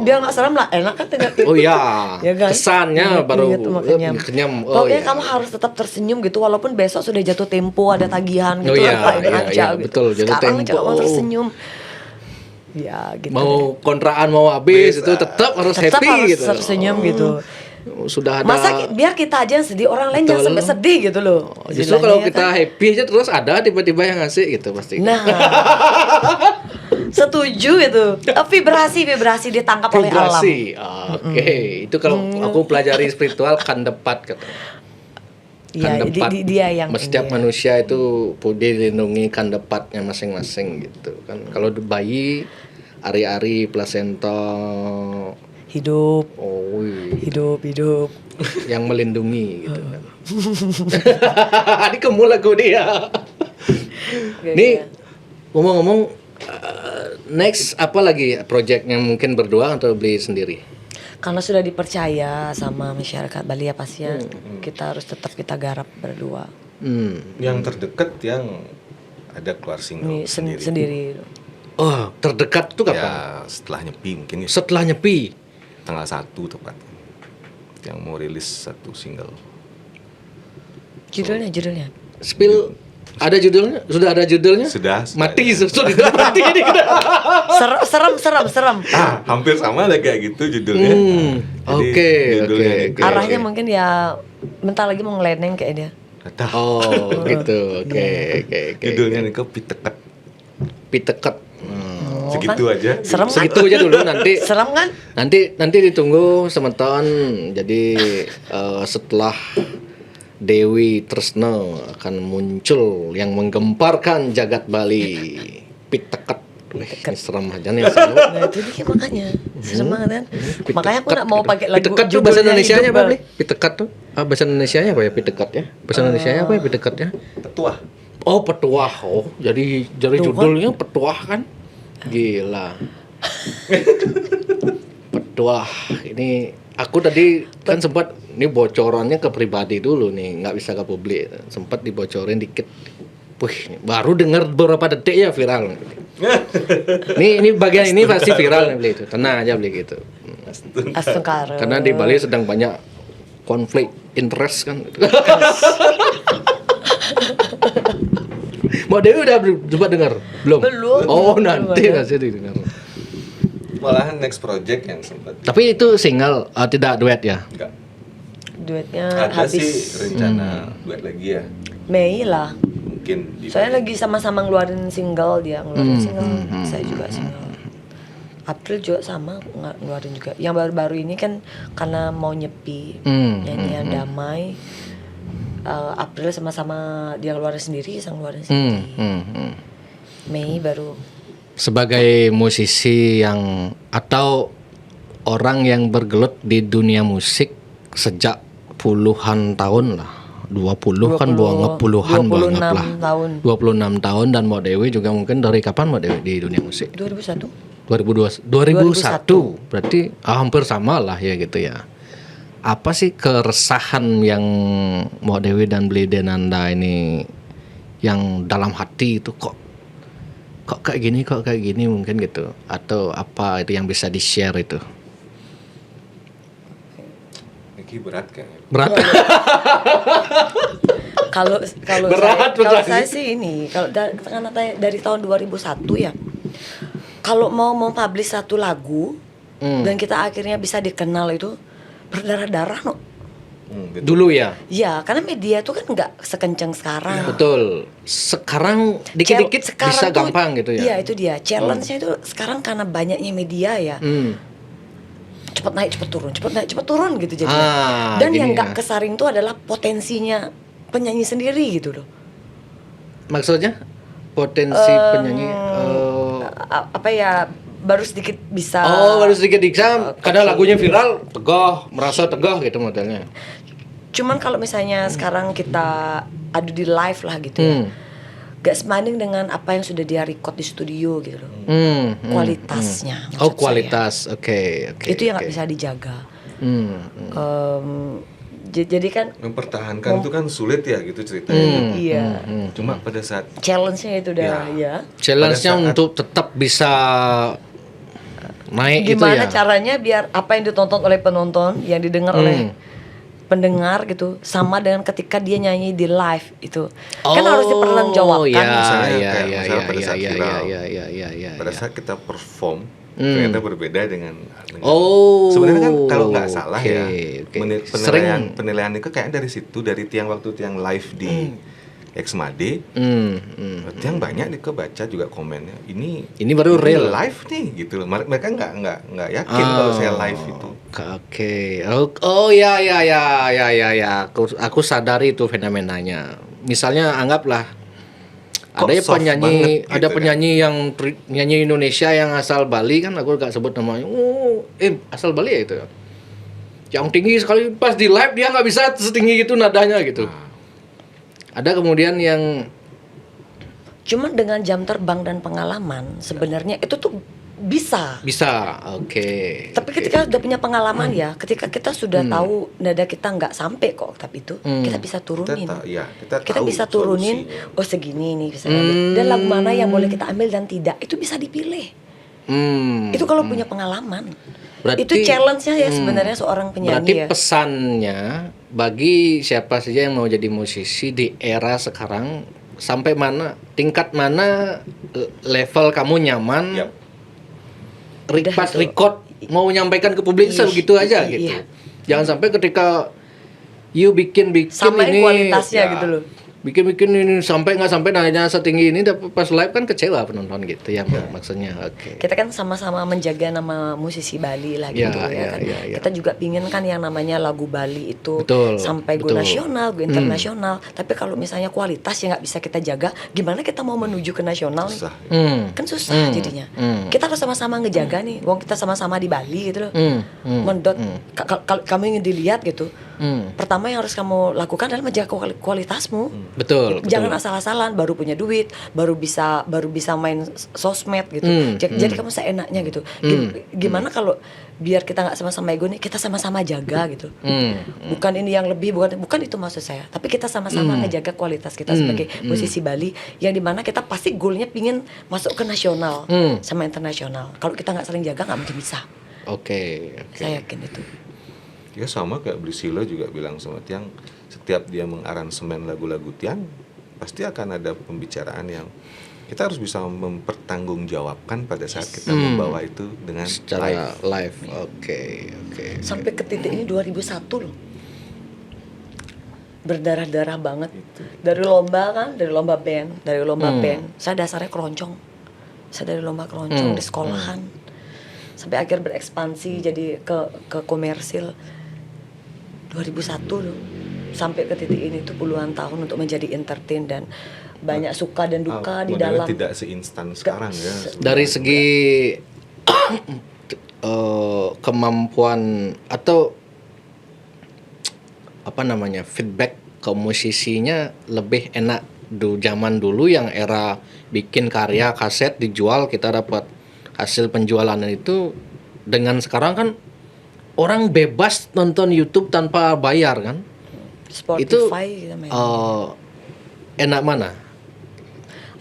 Biar nggak serem lah, enak kan tinggal. Oh iya, Ya kan? kesannya Ingat- baru ingat makenyam. makenyam. Oh Pokoknya iya. kamu harus tetap tersenyum gitu walaupun besok sudah jatuh tempo ada tagihan gitu. Oh iya, lain iya, aja iya, gitu. betul, jatuh Sekarang tempo. coba tersenyum. Ya gitu. Mau kontraan mau habis itu tetap harus tetap happy harus gitu. tersenyum gitu. Sudah ada. Masa biar kita aja yang sedih, orang lain jangan Betul. sampai sedih gitu loh. Justru Istilahnya kalau ya kita kan? happy aja terus ada tiba-tiba yang ngasih gitu pasti. Nah, setuju itu. Vibrasi ditangkap oleh alam. Vibrasi. Oke, itu kalau aku pelajari spiritual kan depat katanya. Iya, Kan depat. dia yang Setiap ini. manusia itu dilindungi kan depatnya masing-masing gitu kan. Kalau di bayi ari-ari plasenta hidup, iya. hidup. Yang melindungi gitu kan. Ini kamu lagu dia. Nih ngomong-ngomong next apa lagi projectnya mungkin berdua atau beli sendiri? Karena sudah dipercaya sama masyarakat Bali ya pastinya kita harus tetap kita garap berdua. Yang terdekat yang ada keluar single Ini sendiri. Oh terdekat tuh kapan? Ya setelah nyepi mungkin ya. Setelah nyepi. Tanggal 1 tepatnya. Yang mau rilis satu single. Judulnya. Spill ada judulnya? Sudah ada judulnya? Sudah Mati ada. sudah mati ini. Serem. Hampir sama lah kayak gitu judulnya. Jadi, Oke. judulnya itu. Arahnya mungkin ya bentar lagi mau ngeleneng kayak dia. Nggak tahu. Oh gitu. Oke. Judulnya nih ke Piteket. Piteket. Segitu kan? aja. Serem kan? Segitu aja dulu nanti. Serem kan? Nanti ditunggu semeton. Jadi setelah Dewi Tresno akan muncul yang menggemparkan jagat Bali. Piteket. Wih, ini serem aja nih selalu. Nah itu dia makanya serem banget kan. Makanya aku nggak mau pakai lagu Piteket tuh bahasa judulnya Indonesianya hidup, apa, Bang. Bli? Piteket tuh. Bahasa Indonesianya apa ya piteket ya? Bahasa Indonesianya apa ya piteket ya? Petuah. Oh, petuah. Oh, jadi judulnya petuah kan? Gila. Petuah. Ini aku tadi kan sempat ini bocorannya ke pribadi dulu nih, nggak bisa ke publik. Sempat dibocorin dikit. Wih, baru dengar beberapa detik ya viral. Ini bagian ini pasti viral nih Bli itu. Tenang aja Bli gitu. Astagfirullah. Karena di Bali sedang banyak konflik interest kan. Mbak Dewi udah coba dengar? Belum? Belum. Oh, Belum nanti ada. masih didengar. Malahan next project yang sempat Tapi itu single, tidak duet ya? enggak. Duetnya Ada sih habis rencana duet lagi ya. Mei lah. Mungkin di Saya lagi sama-sama ngeluarin single, dia ngeluarin single, saya juga single. April juga sama ngeluarin juga. Yang baru-baru ini kan karena mau nyepi nyanyian damai. April sama-sama dia ngeluarin sendiri, saya ngeluarin sendiri. Mei baru sebagai musisi yang atau orang yang bergelut di dunia musik sejak puluhan tahun lah. 20 kan banget, puluhan banget lah. 26 tahun. 26 tahun dan Mbak Dewi juga mungkin dari kapan Mbak Dewi di dunia musik? 2001. 2001. Berarti hampir sama lah ya gitu ya. Apa sih keresahan yang Mbak Dewi dan Beli Denanda ini yang dalam hati itu kok kayak gini mungkin gitu, atau apa itu yang bisa di-share itu? Ini berat kayaknya. Berat. Kalau Berat, kalau berat. saya sih ini kalau karena dari tahun 2001 ya. Kalau mau publish satu lagu dan kita akhirnya bisa dikenal itu berdarah-darah no. Gitu. Dulu ya. Ya, karena media itu kan nggak sekencang sekarang. Betul. Sekarang dikit-dikit Sekarang bisa tuh, gampang gitu ya. Iya, itu dia. Challenge-nya itu sekarang karena banyaknya media ya. Cepet naik, cepet turun, cepet naik, cepet turun gitu jadi. Dan gini yang ya. nggak kesaring itu adalah potensinya penyanyi sendiri gitu loh. Maksudnya potensi penyanyi Apa ya? Baru sedikit bisa. baru sedikit diksa kadang lagunya viral, tegah, merasa tegah gitu modelnya. Cuman kalau misalnya sekarang kita adu di live lah gitu ya. Gak sebanding dengan apa yang sudah dia record di studio gitu loh. Kualitasnya. maksud Kualitas. saya. Oke. Itu yang nggak bisa dijaga. Jadi kan Mempertahankan itu kan sulit ya gitu ceritanya. iya. Cuma pada saat Challenge-nya itu udah ya. Challenge-nya Pada saat- untuk tetap bisa naik gitu Gimana ya. caranya biar apa yang ditonton oleh penonton, yang didengar oleh pendengar gitu, sama dengan ketika dia nyanyi di live itu. Kan harus dipertanggungjawabkan. Misalnya Ya, kayak ya, misalnya ya, pada ya, saat ya, viral. ya. Pada saat kita perform ternyata berbeda dengan sebenarnya kan kalau nggak salah ya penilaian itu kayak dari situ, dari waktu tiang live di Xmade. Yang banyak nih kebaca juga komennya ini baru real live nih gitu loh. Mereka nggak yakin kalau saya live itu. Oke. Oh ya. Aku sadari itu fenomenanya. Misalnya anggaplah Kok ada soft penyanyi, banget ada gitu penyanyi yang nyanyi Indonesia yang asal Bali kan, aku gak sebut namanya. Asal Bali ya itu. Yang tinggi sekali, pas di live dia nggak bisa setinggi itu nadanya gitu. Ada kemudian yang Cuman dengan jam terbang dan pengalaman sebenarnya itu tuh bisa. oke. Tapi ketika udah punya pengalaman ya, ketika kita sudah tahu nada kita nggak sampai kok oktav itu, kita bisa turunin. Kita Kita tahu bisa turunin, solusinya. oh segini nih bisa ambil. Dan lagu mana yang boleh kita ambil dan tidak, itu bisa dipilih. Itu kalau punya pengalaman. Berarti- Itu challenge-nya ya sebenarnya seorang Berarti penyanyi ya. pesannya bagi siapa saja yang mau jadi musisi di era sekarang, sampai mana, tingkat mana level kamu nyaman, Yap. Udah pas itu. record mau menyampaikan ke publik Iya, segitu aja iya. gitu. Jangan sampai ketika you bikin Samain ini kualitasnya gitu loh. bikin ini sampai nggak sampai nanya setinggi ini, tapi pas live kan kecewa penonton gitu ya maksudnya. Oke. Kita kan sama-sama menjaga nama musisi Bali lah gitu ya kan. Kita juga pingin kan yang namanya lagu Bali itu Betul, sampai go betul. nasional, go internasional. Tapi kalau misalnya kualitas yang nggak bisa kita jaga, gimana kita mau menuju ke nasional nih? Susah. Kan susah jadinya. Kita harus sama-sama ngejaga nih. Wong kita sama-sama di Bali gitu loh. Mendot kalau kamu ingin dilihat gitu. Pertama yang harus kamu lakukan adalah menjaga kualitasmu. Betul. Jangan asal-asalan baru punya duit, baru bisa main sosmed gitu. Jadi kamu seenaknya gitu. Gimana kalau biar kita nggak sama-sama ego nih, kita sama-sama jaga gitu. Bukan ini yang lebih, bukan itu maksud saya. Tapi kita sama-sama ngejaga kualitas kita sebagai musisi Bali, yang dimana kita pasti goalnya pingin masuk ke nasional sama internasional. Kalau kita nggak saling jaga nggak mungkin bisa. Oke. Saya yakin itu. Ya sama kayak Priscilla juga bilang sama Tiang, setiap dia mengaransemen lagu-lagu Tiang pasti akan ada pembicaraan yang kita harus bisa mempertanggungjawabkan pada saat kita membawa itu dengan Secara live. live. Oke. Sampai ke titik ini 2001 loh. Berdarah-darah banget. Dari lomba band. Saya dasarnya keroncong. Saya dari lomba keroncong di sekolahan. Sampai akhir berekspansi jadi ke komersil. 2001 loh. Sampai ke titik ini tuh puluhan tahun untuk menjadi entertain dan banyak suka dan duka di modelnya dalam. tidak seinstan sekarang ya. Dari segi kemampuan atau apa namanya feedback ke musisinya lebih enak zaman dulu yang era bikin karya kaset dijual kita dapat hasil penjualan itu, dengan sekarang kan orang bebas nonton YouTube tanpa bayar kan. Spotify Itu gitu, enak mana?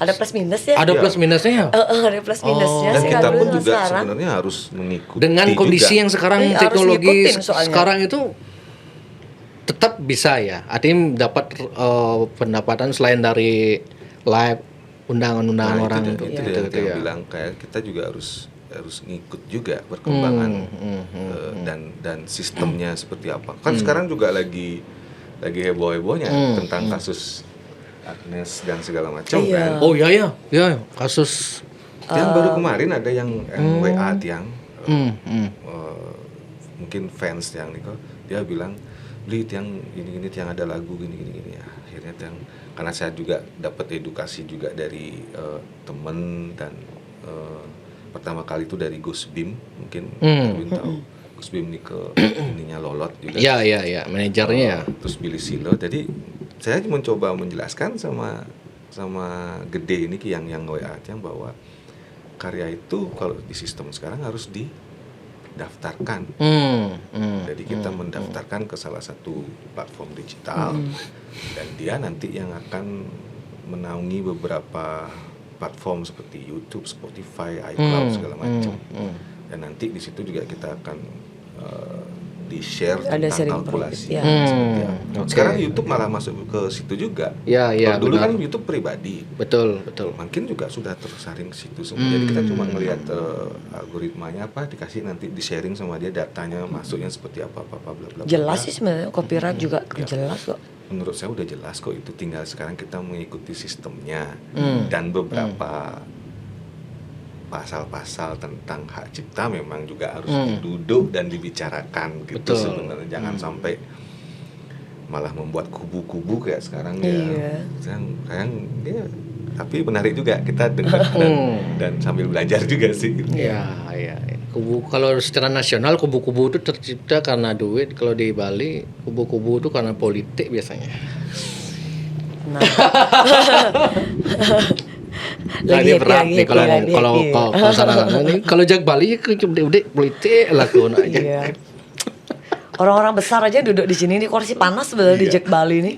ada plus minus ya. Ada plus minusnya ya? Ada plus minusnya Dan sih kita kalau pun dulu sama juga sekarang. sebenarnya harus mengikuti Dengan kondisi juga. yang sekarang Iya, harus teknologi ngikutin soalnya. sekarang itu tetap bisa ya. Artinya dapat pendapatan selain dari live undangan-undangan Nah, orang itu gitu, dia gitu yang ya. bilang kayak kita juga harus ngikut juga perkembangan dan sistemnya seperti apa. Kan sekarang juga lagi heboh-hebohnya tentang kasus Agnes dan segala macam Iya. kan. Oh ya kasus Yang baru kemarin ada yang WA Tiang mungkin fans Tiang Niko, dia bilang beli Tiang gini Tiang ada lagu gini ya. Akhirnya Tiang, karena saya juga dapat edukasi juga dari temen dan pertama kali itu dari Gus Bim, mungkin Erwin tahu Gus Bim Niko ininya Lolot juga. ya manajernya ya. Terus Billy Silo. Jadi saya mencoba menjelaskan sama Gede ini yang WA Tiang bahwa karya itu kalau di sistem sekarang harus didaftarkan. Jadi kita mendaftarkan ke salah satu platform digital dan dia nanti yang akan menaungi beberapa platform seperti YouTube, Spotify, iCloud segala macam. Dan nanti di situ juga kita akan di-share Ada tentang sharing kalkulasi. ya. Seperti apa. Oke. Sekarang YouTube malah masuk ke situ juga. Ya Kalau dulu benar. kan YouTube pribadi. Betul. Mungkin juga sudah tersaring ke situ semua. Jadi kita cuma ngelihat algoritmanya apa, dikasih nanti di-sharing sama dia datanya masuknya seperti apa bla bla. Jelas sih sebenarnya copyright juga jelas kok. Menurut saya udah jelas kok, itu tinggal sekarang kita mengikuti sistemnya dan beberapa pasal-pasal tentang hak cipta memang juga harus duduk dan dibicarakan gitu. Betul. Sebenarnya jangan sampai malah membuat kubu-kubu kayak sekarang Iya. ya. Sayang, tapi menarik juga kita dengar dan sambil belajar juga sih. Ya. Kubu kalau secara nasional kubu-kubu itu tercipta karena duit. Kalau di Bali kubu-kubu itu karena politik biasanya. Nah. Lagi berat nih kalau sana ini kalau jag Bali udah politik lah kau aja. Iya. Orang-orang besar aja duduk di sini, di kursi panas sebenarnya di Jack Bali nih.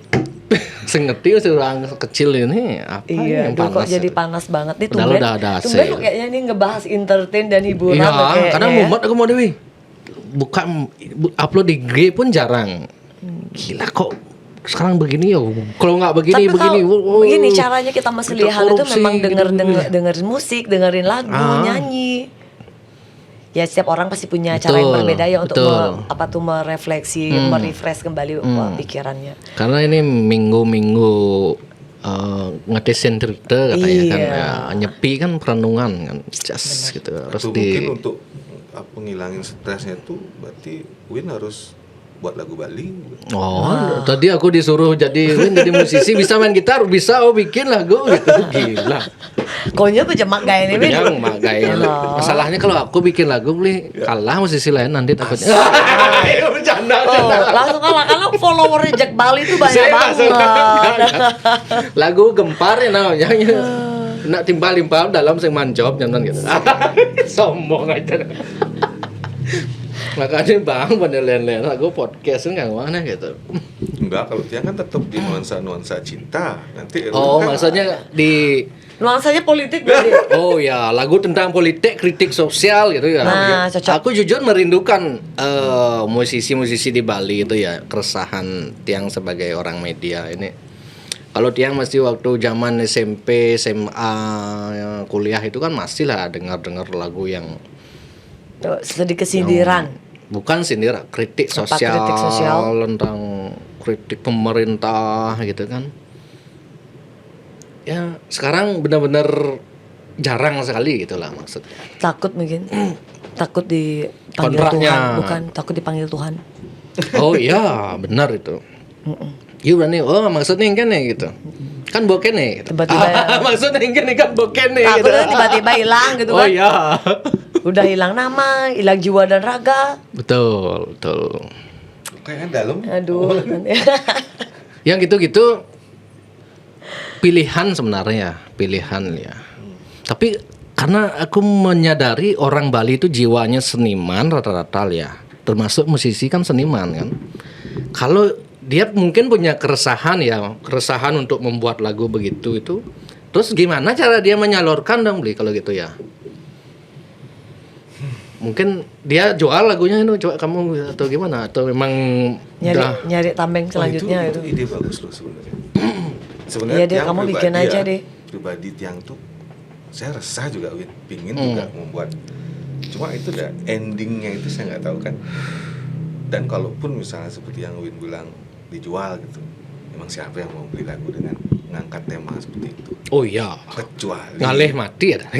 Sengerti orang kecil ini apa yang Kok panas. jadi panas banget nih. Padahal udah ada AC. Tumben kok kayaknya ini ngebahas entertain dan hiburan. Iya, kayaknya karena ya. mumet aku mau Dewi. Bukan upload di IG pun jarang. Gila kok sekarang begini ya. Kalau nggak begini. Begini caranya kita masih kita lihat itu korupsi, memang gitu. dengerin musik, dengerin lagu, nyanyi. Ya setiap orang pasti punya cara yang Betul, berbeda ya untuk betul. merefleksi, merefresh kembali pikirannya. Karena ini minggu-minggu ngedesain cerita katanya kan Iya. ya, nyepi kan perenungan kan just gitu harus Atau di mungkin untuk ngilangin stresnya tuh berarti Win harus buat lagu Bali. Tadi aku disuruh jadi musisi bisa main gitar bisa bikin lagu gitu gila Konya pejemak gaya ini. yang magai masalahnya kalau aku bikin lagu beli kalah musisi lain nanti takutnya bercanda Langsung kalah karena followernya Jack Bali itu banyak banget. lagu gempar ya namanya nak timbal-timbal dalam sing manjop nyantan gitu sombong aja makanya bang penilaian aku podcast kan mana gitu Enggak, kalau Tiang kan tetap di nuansa cinta. Nanti maksudnya di Nuansanya politik berarti. oh ya lagu tentang politik kritik sosial gitu ya. Nah, cocok. Aku jujur merindukan musisi-musisi di Bali itu ya keresahan Tiang sebagai orang media ini. Kalau Tiang masih waktu zaman SMP, SMA, kuliah itu kan masih lah dengar lagu yang Sedikit sindiran. bukan sindir, kritik Apa, sosial, kritik sosial? tentang kritik pemerintah gitu kan. Ya sekarang benar-benar jarang sekali gitulah maksudnya. Takut mungkin. Takut dipanggil Kontraknya. Tuhan, bukan takut dipanggil Tuhan. Oh iya benar itu. Iya berani. Oh maksudnya kan ya gitu. Kan bokene gitu. Tiba-tiba- Maksudnya kan bokene Aku gitu. tuh tiba-tiba hilang gitu Oh kan. iya. Udah hilang nama, hilang jiwa dan raga. Betul, betul. Kayak dalam. Aduh. Yang gitu-gitu pilihan sebenarnya, pilihan ya. Tapi karena aku menyadari orang Bali itu jiwanya seniman rata-rata ya. Termasuk musisi kan seniman kan. Kalau dia mungkin punya keresahan ya, keresahan untuk membuat lagu begitu itu. Terus gimana cara dia menyalurkan dong Bli kalau gitu ya? Mungkin dia jual lagunya itu coba kamu atau gimana atau memang udah nyari tambeng selanjutnya itu itu. ide bagus loh sebenarnya. Iya deh, yang kamu pribadi bikin aja ya, deh. Pribadi Tiang tuh saya resah juga Win, pingin juga membuat. Cuma itu udah endingnya itu saya nggak tahu kan. Dan kalaupun misalnya seperti yang Win bilang dijual gitu, emang siapa yang mau beli lagu dengan mengangkat tema seperti itu? oh iya, Kecuali ngalih mati ada.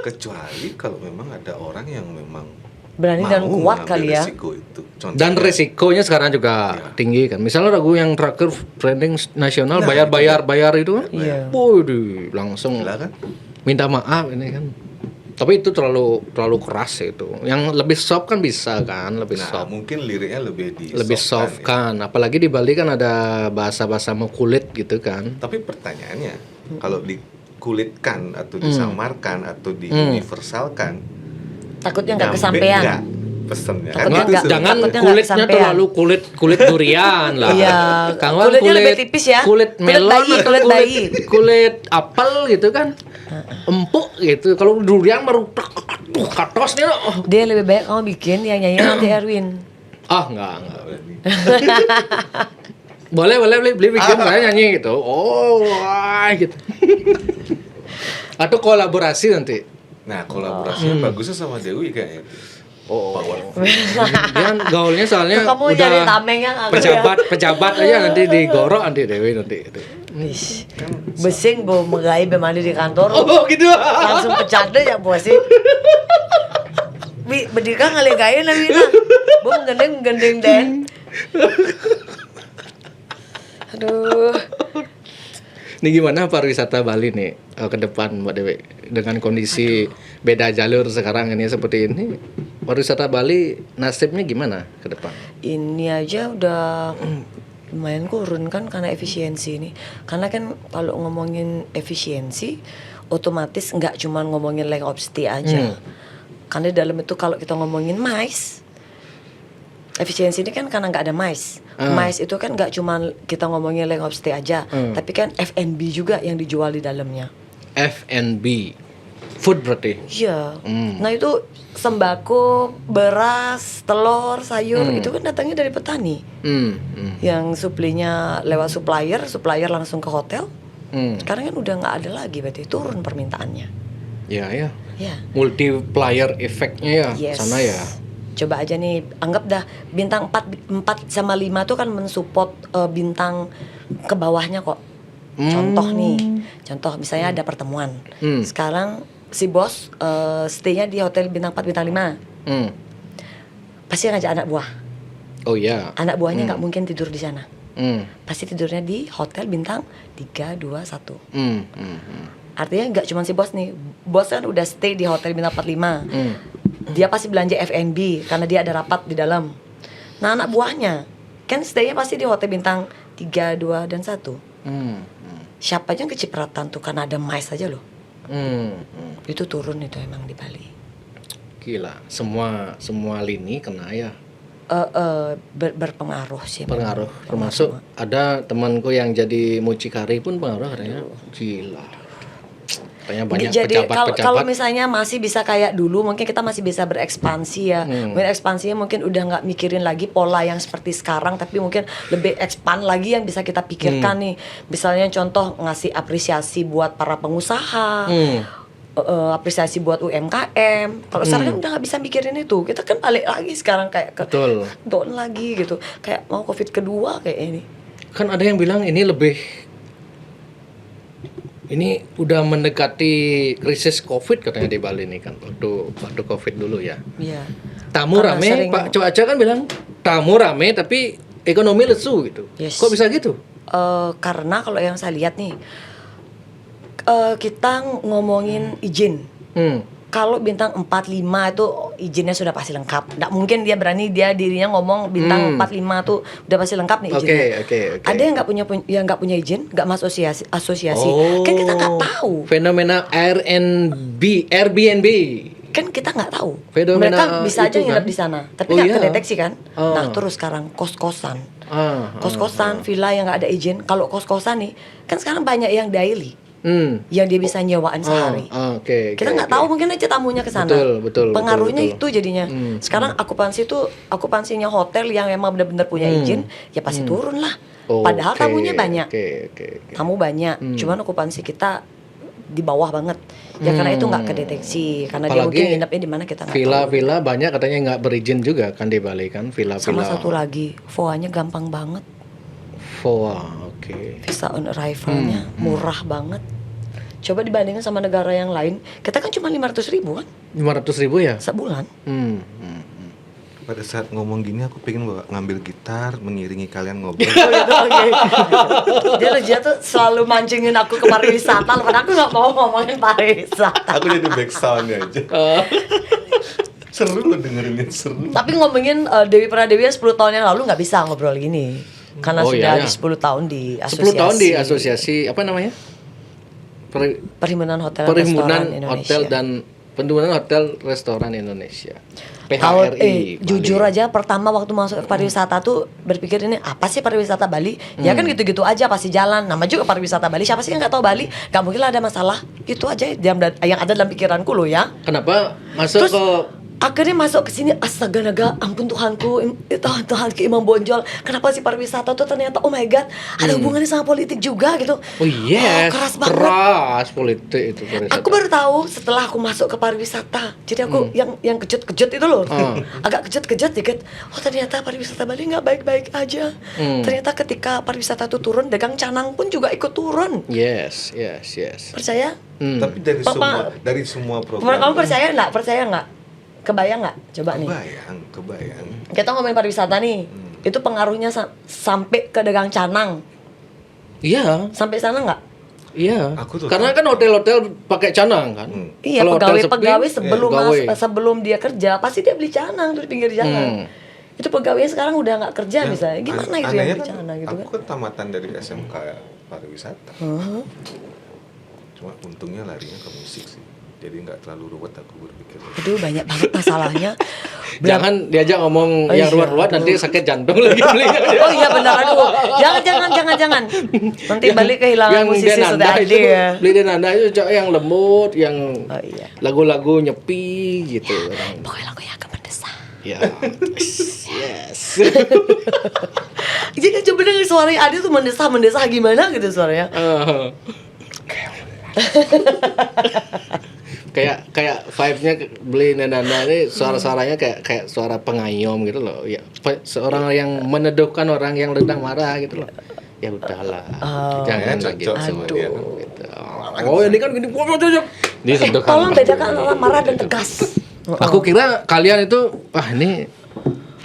kecuali kalau memang ada orang yang memang Berani dan mau kuat mengambil kali ya. resiko itu. Dan resikonya sekarang juga Iya. tinggi kan. Misalnya lagu yang terakhir trending nasional Nah, bayar itu kan. Iya. Waduh, langsung Gila kan? minta maaf ini kan. Tapi itu terlalu keras itu. Yang lebih soft kan bisa kan, lebih Nah, soft. mungkin liriknya lebih Lebih soft kan. Apalagi di Bali kan ada bahasa-bahasa kulit gitu kan. Tapi pertanyaannya, kalau dikulitkan atau disamarkan atau diuniversalkan, Takutnya nggak nyampe kesampean. nggak pesennya? Takutnya Jangan, nggak- jangan takutnya nggak kulitnya kesampean. terlalu kulit durian lah. Iya, Kalau kulitnya lebih tipis ya. Kulit Kulit melon, bayi, atau kulit bayi. kulit apel gitu kan. Empuk gitu. Kalau durian baru aduh katosnya loh. Dia lebih baik kamu bikin yang nyanyi nanti Erwin. Ah, enggak. Boleh beli bikin saya nyanyi gitu. Oh, wah gitu. Atau kolaborasi nanti. Nah, kolaborasinya bagusnya sama Dewi kayaknya. Oh. Powerful. Dia gaulnya soalnya Kamu udah nyari tameng yang aku pejabat aja nanti digorok nanti Dewi nanti. Wish. Besing bo megai bemandi di kantor. Oh gitu. Langsung pecat deh ya bos sih. Berdiri ngale gaya nabi na. Bo menggendeng deh. Aduh. Ini gimana pariwisata Bali nih ke depan Mbak Dewi dengan kondisi beda jalur sekarang ini seperti ini. Pariwisata Bali nasibnya gimana ke depan? Ini aja udah lumayan kurun kan karena efisiensi ini. Karena kan kalau ngomongin efisiensi, otomatis nggak cuma ngomongin length of stay aja. Karena di dalam itu kalau kita ngomongin MICE, efisiensi ini kan karena nggak ada MICE. MICE itu kan nggak cuma kita ngomongin length of stay aja, tapi kan F&B juga yang dijual di dalamnya. F&B, food berarti. Iya. Nah itu sembako, beras, telur, sayur itu kan datangnya dari petani. Yang suplinya lewat supplier langsung ke hotel. Sekarang kan udah nggak ada lagi, berarti turun permintaannya. Ya. Ya. Multiplier efeknya ya Yes. sana ya. Coba aja nih, anggap dah bintang 4 sama 5 tuh kan mensupport bintang ke bawahnya kok. Contoh misalnya ada pertemuan. Sekarang si bos stay-nya di hotel bintang 4 bintang 5. Pasti ngajak anak buah. Oh ya. Anak buahnya nggak mungkin tidur di sana. Hmm. Pasti tidurnya di hotel bintang 3, 2, 1. Artinya nggak cuma si bos nih. Bos kan udah stay di hotel bintang 4, 5. Dia pasti belanja F&B karena dia ada rapat di dalam. Nah anak buahnya kan stay-nya pasti di hotel bintang 3, 2, dan 1. Siapa aja yang kecipratan tuh karena ada MICE aja loh. Itu turun itu emang di Bali. Gila, semua lini kena ya. Berpengaruh sih. Pengaruh. Termasuk ada temanku yang jadi mucikari pun pengaruh katanya. Gila. Katanya banyak Jadi kalau pejabat-pejabat. misalnya masih bisa kayak dulu, mungkin kita masih bisa berekspansi ya. Mungkin ekspansinya mungkin udah nggak mikirin lagi pola yang seperti sekarang, tapi mungkin lebih expand lagi yang bisa kita pikirkan nih. Misalnya contoh ngasih apresiasi buat para pengusaha, apresiasi buat UMKM. Kalau sekarang kan udah nggak bisa mikirin itu. Kita kan balik lagi sekarang kayak ke Betul. down lagi gitu. Kayak mau COVID kedua kayak ini. Kan ada yang bilang ini udah mendekati krisis COVID katanya di Bali nih kan waktu COVID dulu ya. Iya. Tamu Karena rame, sering- Pak Cuaca kan bilang tamu rame tapi ekonomi lesu gitu. Yes. Kok bisa gitu? karena kalau yang saya lihat nih, kita ngomongin izin. Kalau bintang 45 itu izinnya sudah pasti lengkap. Nggak mungkin dia berani dirinya ngomong bintang 45 tuh udah pasti lengkap nih izinnya. Oke. Ada yang nggak punya izin, nggak masuk asosiasi. Kan kita nggak tahu. Fenomena Airbnb. Kan kita nggak tahu. Fenomena Mereka bisa aja itu nginep kan? di sana, tapi nggak iya. kedeteksi kan. Nah terus sekarang kos-kosan, villa yang nggak ada izin. Kalau kos-kosan nih, kan sekarang banyak yang daily. Yang dia bisa nyewaan sehari. Kita nggak tahu, mungkin aja tamunya ke sana. Betul. Pengaruhnya betul. itu jadinya. Sekarang akupansinya hotel yang emang benar-benar punya izin, ya pasti turun lah. Padahal tamunya banyak. Tamu banyak, cuman okupansi kita di bawah banget. Ya karena itu nggak kedeteksi, karena Apalagi dia mungkin nginepnya di mana kita nggak tahu. Villa banyak katanya nggak berizin juga kan di Bali kan, villa-villa. Sama satu lagi, VOA-nya gampang banget. VOA, Visa on arrival-nya murah banget. Coba dibandingin sama negara yang lain, kita kan cuma 500.000 kan 500.000 ya sebulan. Pada saat ngomong gini aku pengen ngambil gitar mengiringi kalian ngobrol. Oh gitu, oke. Dia tuh selalu mancingin aku ke pariwisata, padahal aku nggak mau ngomongin pariwisata. Aku jadi back sound aja. Seru loh dengerinnya, seru. Tapi ngomongin Dewi Pradewi 10 tahun yang lalu nggak bisa ngobrol gini, karena sudah di 10 tahun di asosiasi. 10 tahun di asosiasi apa namanya? Perhimpunan Hotel Perhimpunan Restoran Hotel Indonesia. dan Perhimpunan Hotel Restoran Indonesia. Kalau PHRI. Bali. jujur aja pertama waktu masuk ke pariwisata tuh berpikir ini apa sih pariwisata Bali? Ya kan gitu-gitu aja pasti jalan. Nama juga pariwisata Bali. Siapa sih yang nggak tahu Bali? Gak mungkin lah ada masalah. Itu aja yang ada dalam pikiranku loh ya. Kenapa masuk Terus, ke akhirnya masuk ke sini, astaga naga, ampun Tuhanku, Tuhan ke Imam Bonjol. Kenapa sih pariwisata tuh ternyata oh my god, ada hubungannya sama politik juga gitu. Oh yes, keras banget. keras politik itu pariwisata. Aku baru tahu setelah aku masuk ke pariwisata. Jadi aku yang kejut-kejut itu loh. Agak kejut-kejut dikit. Oh ternyata pariwisata Bali nggak baik-baik aja. Ternyata ketika pariwisata itu turun, dagang canang pun juga ikut turun. Yes. Percaya? Tapi dari semua program. Kamu percaya nggak? Kebayang nggak? Coba nih. Kebayang. Kita ngomongin pariwisata nih. Itu pengaruhnya sampai ke dagang canang. Iya. Sampai sana nggak? Iya. Aku tuh Karena kan hotel-hotel pakai canang kan. Iya, Kalau hotel pegawai sepi, sebelum dia kerja pasti dia beli canang di pinggir jalan. Itu pegawainya sekarang udah nggak kerja misalnya. Gimana itu yang beli canang gitu kan? Aku kan tamatan dari SMK pariwisata. Cuma untungnya larinya ke musik sih. Jadi nggak terlalu ruwet aku berpikir. Aduh banyak banget masalahnya. Jangan diajak ngomong yang ruwet-ruwet nanti sakit jantung lagi belinya. Oh iya benar, aduh. Jangan. Nanti balik kehilangan musisi sudah ada ya. Beli Denanda itu cocok yang lembut, yang iya. lagu-lagu nyepi gitu. Pokoknya lagunya agak mendesah. Ya. Yes. Jadi coba denger suaranya Adi tuh mendesah gimana gitu suaranya. kayak vibe-nya beli Denanda ini suara-suaranya kayak suara pengayom gitu loh. Ya, seorang yang meneduhkan orang yang sedang marah gitu loh. Ya udahlah. Jangan lagi gitu. Oh, ini kan gini. Diseduhkan. Tolong bedakan antara marah dan tegas. Aku kira kalian itu ini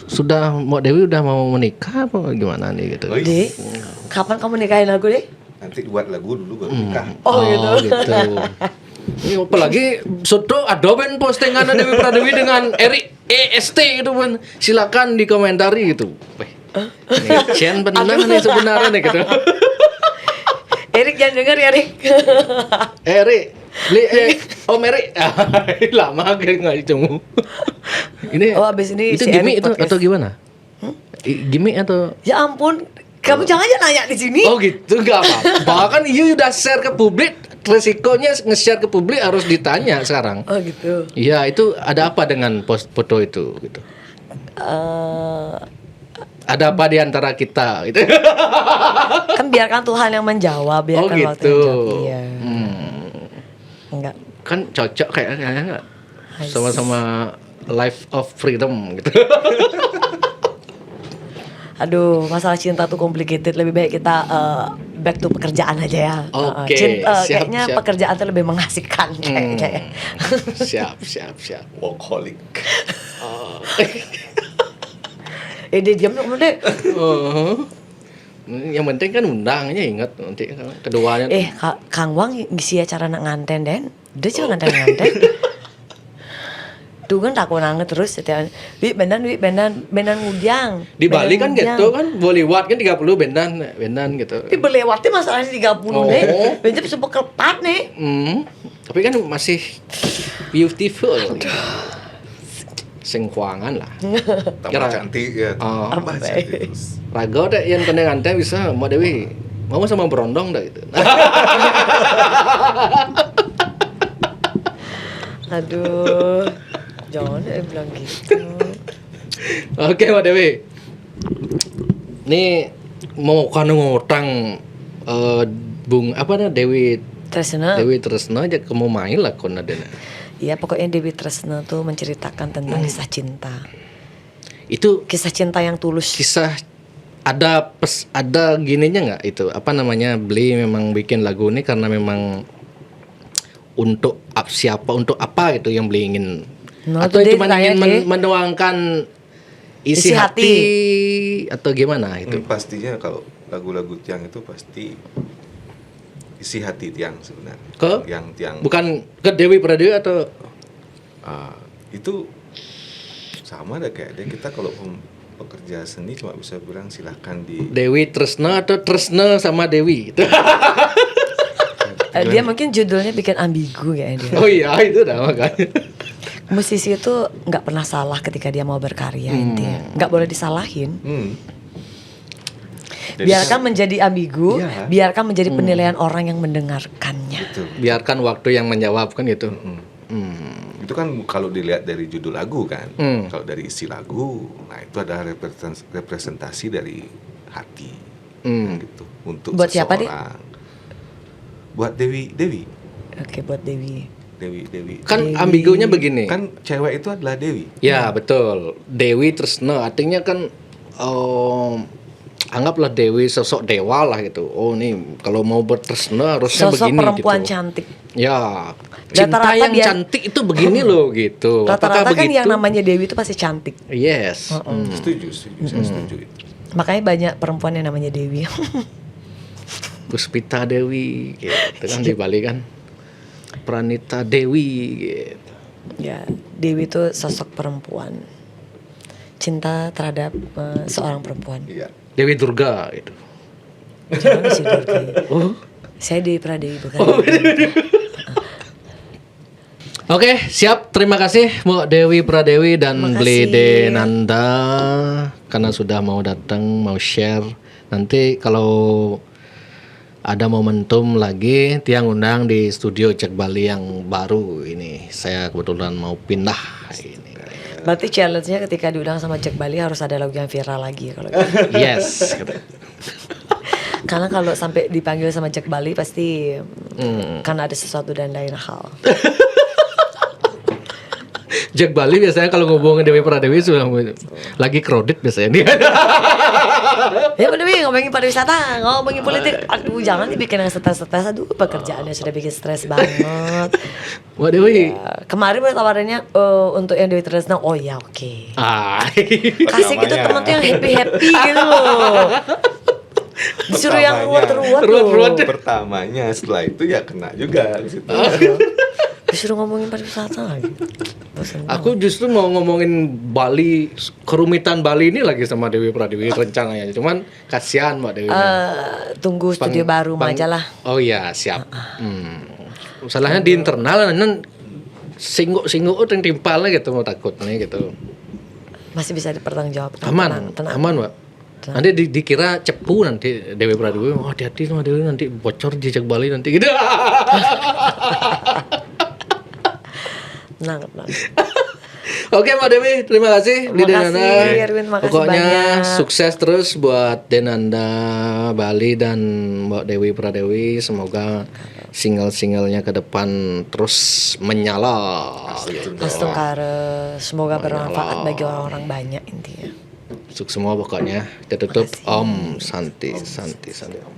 sudah Dewi udah mau menikah apa gimana nih gitu. Dek, kapan kamu nikahin aku, Dek? Nanti buat lagu dulu baru nikah. Oh gitu. Ini apalagi soto adoben postingan Dewi Pradewi dengan Erik EST gitu kan. Silakan dikomentari gitu. Ini Cian benar nih sebenarnya nih gitu. Erik jangan denger ya, Erik. Erik beli Om Erik. Lama kayak enggak ditemu. Ini abis ini itu si gimmick Erik itu podcast. atau gimana? Gimmick atau Ya ampun, kamu jangan aja nanya di sini. Oh gitu, enggak apa-apa. Kan you udah share ke publik, resikonya nge-share ke publik harus ditanya sekarang. Oh gitu. Iya, itu ada apa dengan post foto itu gitu? Ada apa di antara kita gitu? Kan biarkan Tuhan yang menjawab, biarkan Oh waktu gitu. yang menjawab. Iya. Enggak. Kan cocok kayaknya enggak? Sama-sama life of freedom gitu. Aduh, masalah cinta tuh complicated. Lebih baik kita back to pekerjaan aja ya. Oke, siap, kayaknya siap. pekerjaan tuh lebih mengasihkan kayaknya ya. Siap. Workaholic. Dia diam dong, deh. Yang penting kan undangnya ingat nanti keduanya. Kang Wang ngisi acara nak nganten den. Dia cuma nganten. Tuh kan tak nangis terus setiap bendan ngudang. Di Bali kan ngudang. gitu kan Bollywood kan 30 bendan gitu. Tapi berlewatnya masalahnya 30 nih. Bendan bisa kelepat nih. Tapi kan masih beautiful. Sengkuangan lah. Tambah cantik ya. Tambah Apa, cantik. Raga deh yang kena ngantai bisa Mbak Dewi. Mau sama berondong dah gitu. Aduh. Jangan bilang gitu. Oke Mbak Dewi. Nih mau kan ngutang Bung apa nih Dewi Tresna. Dewi Tresna aja kamu main lah kona dena. Iya pokoknya Dewi Tresna tuh menceritakan tentang kisah cinta. Itu Kisah cinta yang tulus. kisah ada gininya nggak itu apa namanya beli memang bikin lagu ini karena memang untuk siapa untuk apa gitu yang beli ingin Nah, atau itu dia cuma ditanya, ingin deh. menuangkan Isi isi hati. hati atau gimana itu. Pastinya kalau lagu-lagu Tiang itu pasti isi hati Tiang sebenarnya. Ke? Yang Tiang Bukan ke Dewi Pradewi atau itu sama dah kayak dia kita kalau pekerja seni cuma bisa bilang silahkan di Dewi Tresna atau Tresna sama Dewi gitu. Dia mungkin judulnya bikin ambigu ya dia. Oh iya itu dah makanya. Musisi itu nggak pernah salah ketika dia mau berkarya intinya. Nggak boleh disalahin. Jadi- Biarkan menjadi ambigu, Iya. biarkan menjadi penilaian orang yang mendengarkannya. Betul. Biarkan waktu yang menjawab kan gitu. Itu kan kalau dilihat dari judul lagu kan. Hmm. Kalau dari isi lagu, nah itu adalah representasi dari hati. Gitu. Untuk Buat siapa, Dik? seseorang. Buat Dewi. Oke, buat Dewi. Kan ambigunya begini. Kan cewek itu adalah Dewi. Ya betul. Dewi Tresna artinya kan anggaplah Dewi sosok dewa lah gitu. Oh nih kalau mau bertresna harusnya Sosok begini perempuan gitu. cantik. Ya cinta Rata-rata yang dia- cantik itu begini loh gitu. Rata-rata Apakah kan begitu? yang namanya Dewi itu pasti cantik. Yes. Setuju, saya setuju itu. Makanya banyak perempuan yang namanya Dewi. Puspita Dewi gitu kan di Bali kan. Pranita Dewi gitu. Ya, Dewi itu sosok perempuan. Cinta terhadap seorang perempuan. Iya. Dewi Durga gitu. Jangan sih Dorki. Saya Dewi Pradewi bukan. Oke, siap. Terima kasih Mbak Dewi Pradewi dan Terima Bli kasih. Denanda karena sudah mau datang, mau share. Nanti kalau ada momentum lagi, Tiang undang di studio Cek Bali yang baru ini. Saya kebetulan mau pindah ini. Berarti challenge-nya ketika diundang sama Jack Bali harus ada lagu yang viral lagi kalau gitu. Yes. Karena kalau sampai dipanggil sama Jack Bali pasti karena ada sesuatu dan lain hal. Jack Bali biasanya kalau ngomongin Dewi Pradewi sudah lagi crowded biasanya dia. Ya Pak Dewi ngomongin pariwisata, ngomongin politik. Aduh jangan dibikin yang stres-stres. Aduh pekerjaannya sudah bikin stres banget. Mbak Dewi. Ya, kemarin tawarannya untuk yang Dewi Tresna. Oh ya oke. Kasih gitu namanya. teman tuh yang happy gitu loh. Disuruh yang ruwet-ruwet Ruwet-ruwet. loh. Pertamanya, setelah itu ya kena juga di situ. Disuruh ngomongin pariwisata lagi. Bosan banget. Aku justru mau ngomongin Bali, kerumitan Bali ini lagi sama Dewi Pradewi rencananya. Cuman kasihan Mbak Dewi. Tunggu studio baru aja lah. Oh iya, siap. Masalahnya di internal nan singguk-singguk yang timpalnya gitu mau takut nih gitu. Masih bisa dipertanggungjawabkan. Aman, Tenang. aman, Mbak. Nanti dikira cepu nanti Dewi Pradewi. Oh, hati-hati sama Dewi nanti bocor di Cek Bali nanti gitu. Tenang. Oke Mbak Dewi, terima kasih Terima Bli Denanda. kasih, Erwin, makasih Pokoknya banyak. sukses terus buat Denanda Bali dan Mbak Dewi Pradewi. Semoga single-singlenya ke depan terus menyala. Gitu. Astungkara, semoga bermanfaat bagi orang-orang banyak intinya. Sukses semua pokoknya. Kita tutup Om Santi Santi Santi Om.